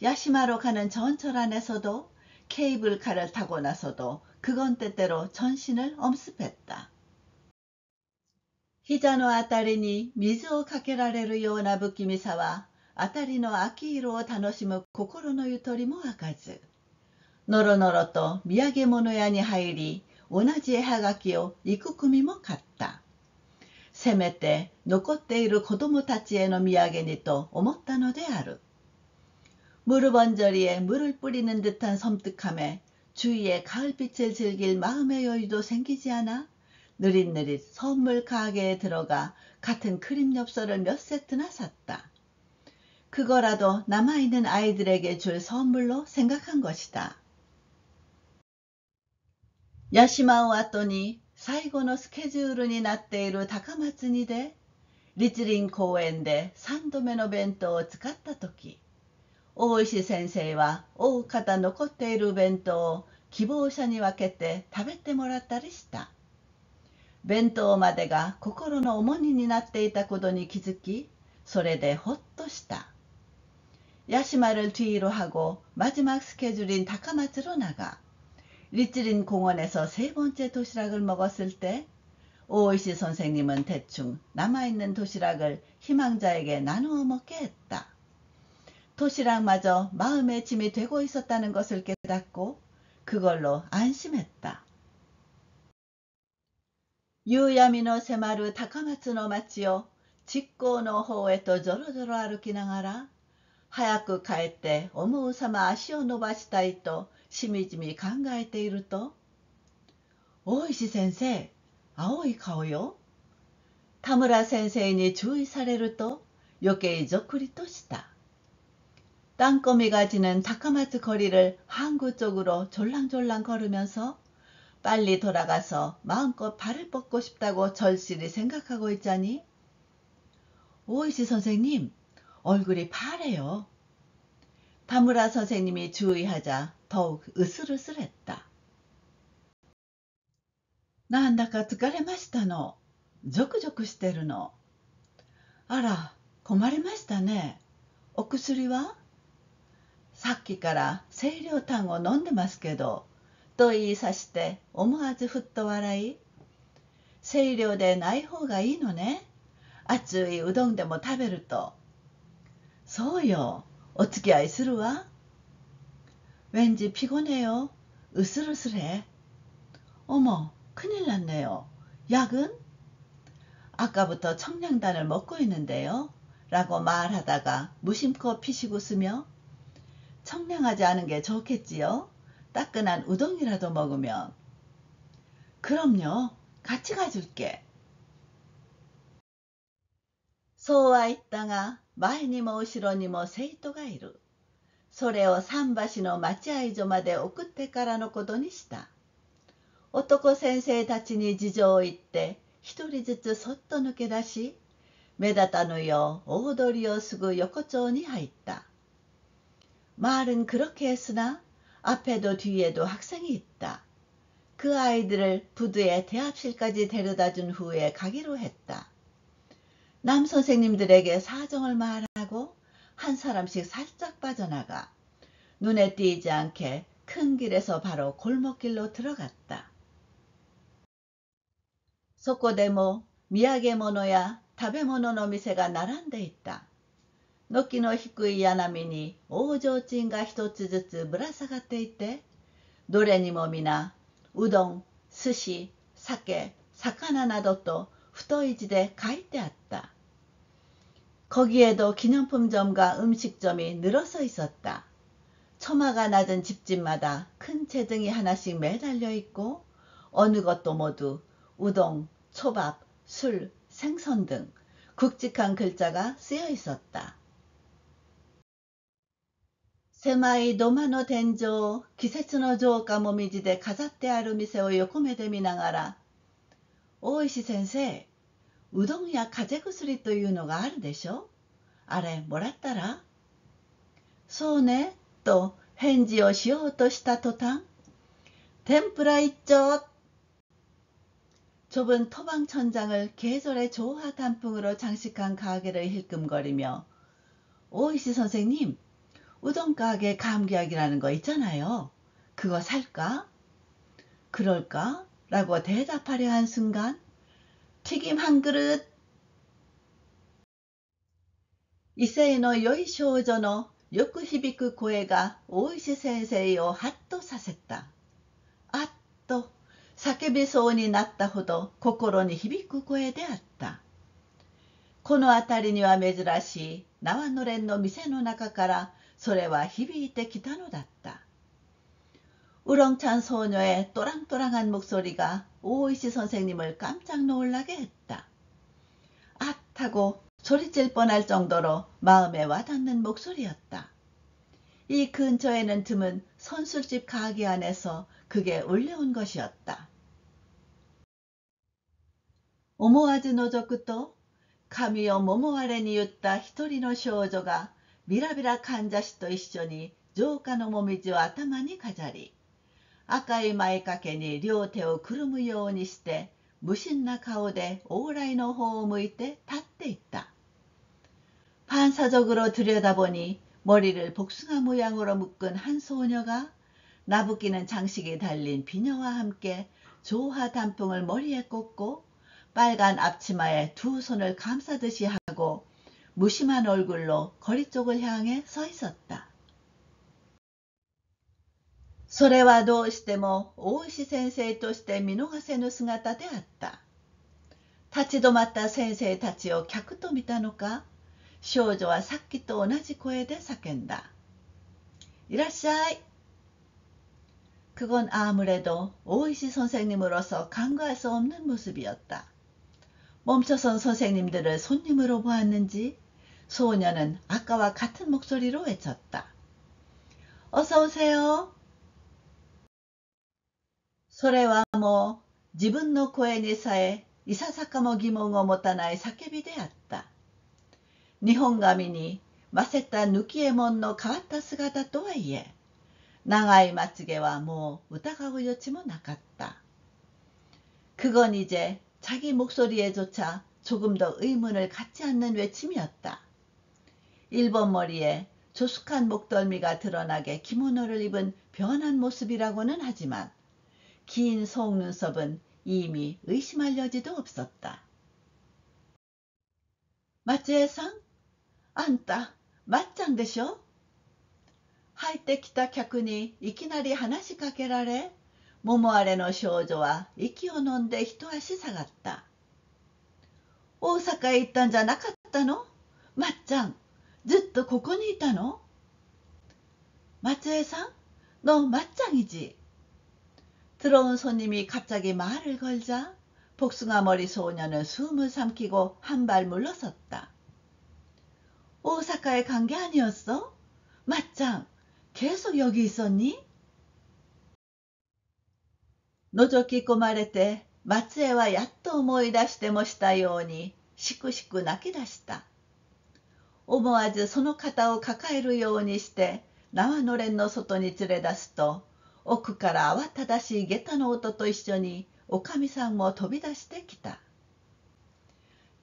야시마로 가는 전철 안에서도 케이블카를 타고 나서도 그건 때때로 전신을 엄습했다. 히자노 아타리に 水をかけられるような不気味さはあたりの秋色を楽しむ心のゆとりもわかず、のろのろと土産物屋に入り、同じ絵はがきを幾組も買った。せめて残っている子供たちへの土産にと思ったのである。무르번저리에 물을 뿌리는 듯한 섬뜩함에 주위에 가을빛을 즐길 마음의 여유도 생기지 않아 느릿느릿 선물 가게에 들어가 같은 크림 엽서를 몇 세트나 샀다. 그거라도 남아있는 아이들에게 줄 선물로 생각한 것이다. 야시마오 왔더니最後のスケジュールになっている高松にで、立林公園で3度目の弁当を使ったとき、大石先生は大方残っている弁当を希望者に分けて食べてもらったりした。弁当までが心の重荷になっていたことに気づき、それでほっとした。야시마를 뒤로 하고 마지막 스케줄인 다카마츠로 나가 리츠린 공원에서 세 번째 도시락을 먹었을 때 오이시 선생님은 대충 남아있는 도시락을 희망자에게 나누어 먹게 했다. 도시락마저 마음의 짐이 되고 있었다는 것을 깨닫고 그걸로 안심했다. 유야미노 세마루 다카마츠노 마치요 직고노 호에 또 조로조로歩きながら早く帰って思うさま足を伸ばしたいとしみじみ考えていると、大石先生、青い顔よ。田村先生に注意されると余計ぞくりとした。땅거미가 지는 다카마츠 거리를 항구 쪽으로 졸랑졸랑 걸으면서 빨리 돌아가서 마음껏 발을 뻗고 싶다고 절실히 생각하고 있자니, 오이시 선생님, 얼굴이 파래요. 다무라 선생님이 주의하자 더욱 으슬으슬했다. なんだか疲れましたの。ゾクゾクしてるの。あら、困りましたね。お薬は？さっきから清涼炭を飲んでますけど、と言いさして思わずふっと笑い、清涼でない方がいいのね。熱いうどんでも食べると。そうよ。お付き合いするわ。왠지 피곤해요. 으슬으슬해. 어머, 큰일 났네요. 약은? 아까부터 청량단을 먹고 있는데요. 라고 말하다가 무심코 피식 웃으며 청량하지 않은 게 좋겠지요. 따끈한 우동이라도 먹으면. 그럼요. 같이 가줄게. そうは言ったが、前にも後ろにも生徒がいる。それを桟橋の待合所まで送ってからのことにした。男先生たちに事情を言って、一人ずつそっと抜け出し、目立たぬよう大通りをすぐ横丁に入った。말은 그렇게 했으나 앞에도 뒤에도 학생이 있다. 그 아이들을 부두의 대합실까지 데려다준 후에 가기로 했다. 남 선생님들에게 사정을 말하고 한 사람씩 살짝 빠져나가 눈에 띄지 않게 큰 길에서 바로 골목길로 들어갔다. そこでも土産物や食べ物の店が並んでいた。軒の低い柳波に大提灯が一つずつぶら下がっていて、どれにも皆うどん、寿司、酒、魚などと太い字で書いてあった。거기에도 기념품점과 음식점이 늘어서 있었다. 처마가 낮은 집집마다 큰 재등이 하나씩 매달려 있고 어느 것도 모두 우동, 초밥, 술, 생선 등 굵직한 글자가 쓰여 있었다. 狭い土間の天井、季節の城下もみじで飾ってある店を横目で見ながら、大石先生、うどんや風邪薬というのがあるでしょ？あれもらったら？そうね、と返事をしようとした途端、天ぷら一丁! 좁은 토방 천장을 계절의 조화 단풍으로 장식한 가게를 힐끔거리며, 오이시 선생님, 우동 가게 감기약이라는 거 있잖아요. 그거 살까? 그럴까? 라고 대답하려 한 순간 튀김 한 그릇! 威勢の良い少女のよく響く声が大石先生をハッとさせた。あっと叫びそうになったほど心に響く声であった。この辺りには珍しい縄のれんの店の中からそれは響いてきたのだった。우렁찬 소녀의 또랑또랑한 목소리가 오이시 선생님을 깜짝 놀라게 했다. 앗 하고 소리칠 뻔할 정도로 마음에 와닿는 목소리였다. 이 근처에는 드문 선술집 가게 안에서 그게 울려온 것이었다. 思わず覗くと、髪をもも割れに言った一人の少女がビラビラかんざしと一緒に城下のもみじを頭に飾り、赤い前掛けに両手をくるむようにして無心な顔で往来の方を向いて立っていった。반사적으로 들여다보니 머리를 복숭아 모양으로 묶은 한 소녀가 나부끼는 장식이 달린 비녀와 함께 조화 단풍을 머리에 꽂고 빨간 앞치마에 두 손을 감싸듯이 하고 무심한 얼굴로 거리 쪽을 향해 서 있었다. それはどうしても大石先生として見逃せぬ姿であった。立ち止まった先生たちを客と見たのか、少女はさっきと同じ声で叫んだ。いらっしゃい。그건 아무래도 오이시 선생님으로서 간과할 수 없는 모습이었다. 멈춰선 선생님들을 손님으로 보았는지 소녀는 아까와 같은 목소리로 외쳤다. 어서 오세요. それはもう自分の声にさえいささかも疑問を持たない叫びであった。日本髪にませた抜きえもんの変わった姿とはいえ、長いまつげはもう疑う余地もなかった。그건 이제 자기 목소리에조차 조금 더 의문을 갖지 않는 외침이었다. 일본 머리에 조숙한 목덜미가 드러나게 기모노를 입은 변한 모습이라고는 하지만 긴 속눈썹은 이미 의심할 여지도 없었다. 마츠에さん、あんた、まっちゃんでしょ？入ってきた客にいきなり話しかけられ、桃荒れの少女は息を飲んで一足下がった。大阪へ行ったんじゃなかったの？まっちゃん、ずっとここにいたの？마츠에さん너 맞짱이지? 들어온 손님이 갑자기 말을 걸자 복숭아머리 소녀는 숨을 삼키고 한 발 물러섰다. 오사카에 간 게 아니었어? 맞짱, 계속 여기 있었니? 노조끼고 말했대. 마츠에와 やっと思い出してもしたようにしくしく泣き出した。思わずその肩を抱えるようにして縄のれんの外に連れ出すと、奥から慌ただしい下駄の音と一緒におかみさんも飛び出してきた。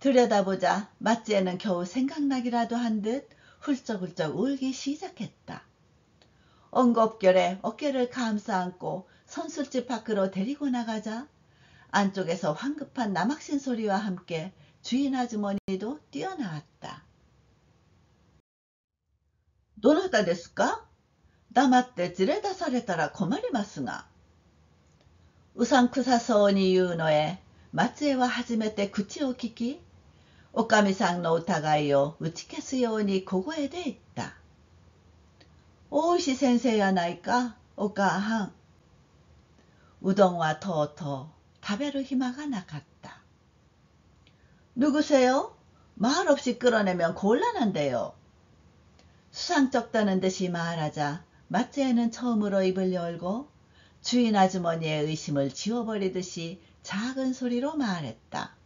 들여다보자 마찌에는 겨우 생각나기라도 한 듯 훌쩍훌쩍 울기 시작했다. 엉겁결에 어깨를 감싸 안고 선술집 밖으로 데리고 나가자 안쪽에서 황급한 남학신 소리와 함께 주인 아주머니도 뛰어나왔다. どなたですか?黙って連れ出されたら困りますが。うさんくさそうに言うのへ、松江は初めて口をきき、おかみさんの疑いを打ち消すように小声で言った。大石先生やないか、お母はん。うどんはとうとう食べる暇がなかった。누구세요? 말 없이 끌어내면 곤란한데요. 수상쩍다는 듯이 말하자 마츠에는 처음으로 입을 열고 주인 아주머니의 의심을 지워버리듯이 작은 소리로 말했다.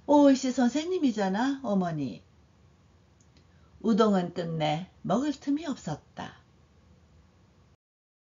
오이시 선생님이잖아, 어머니. 우동은 끝내 먹을 틈이 없었다.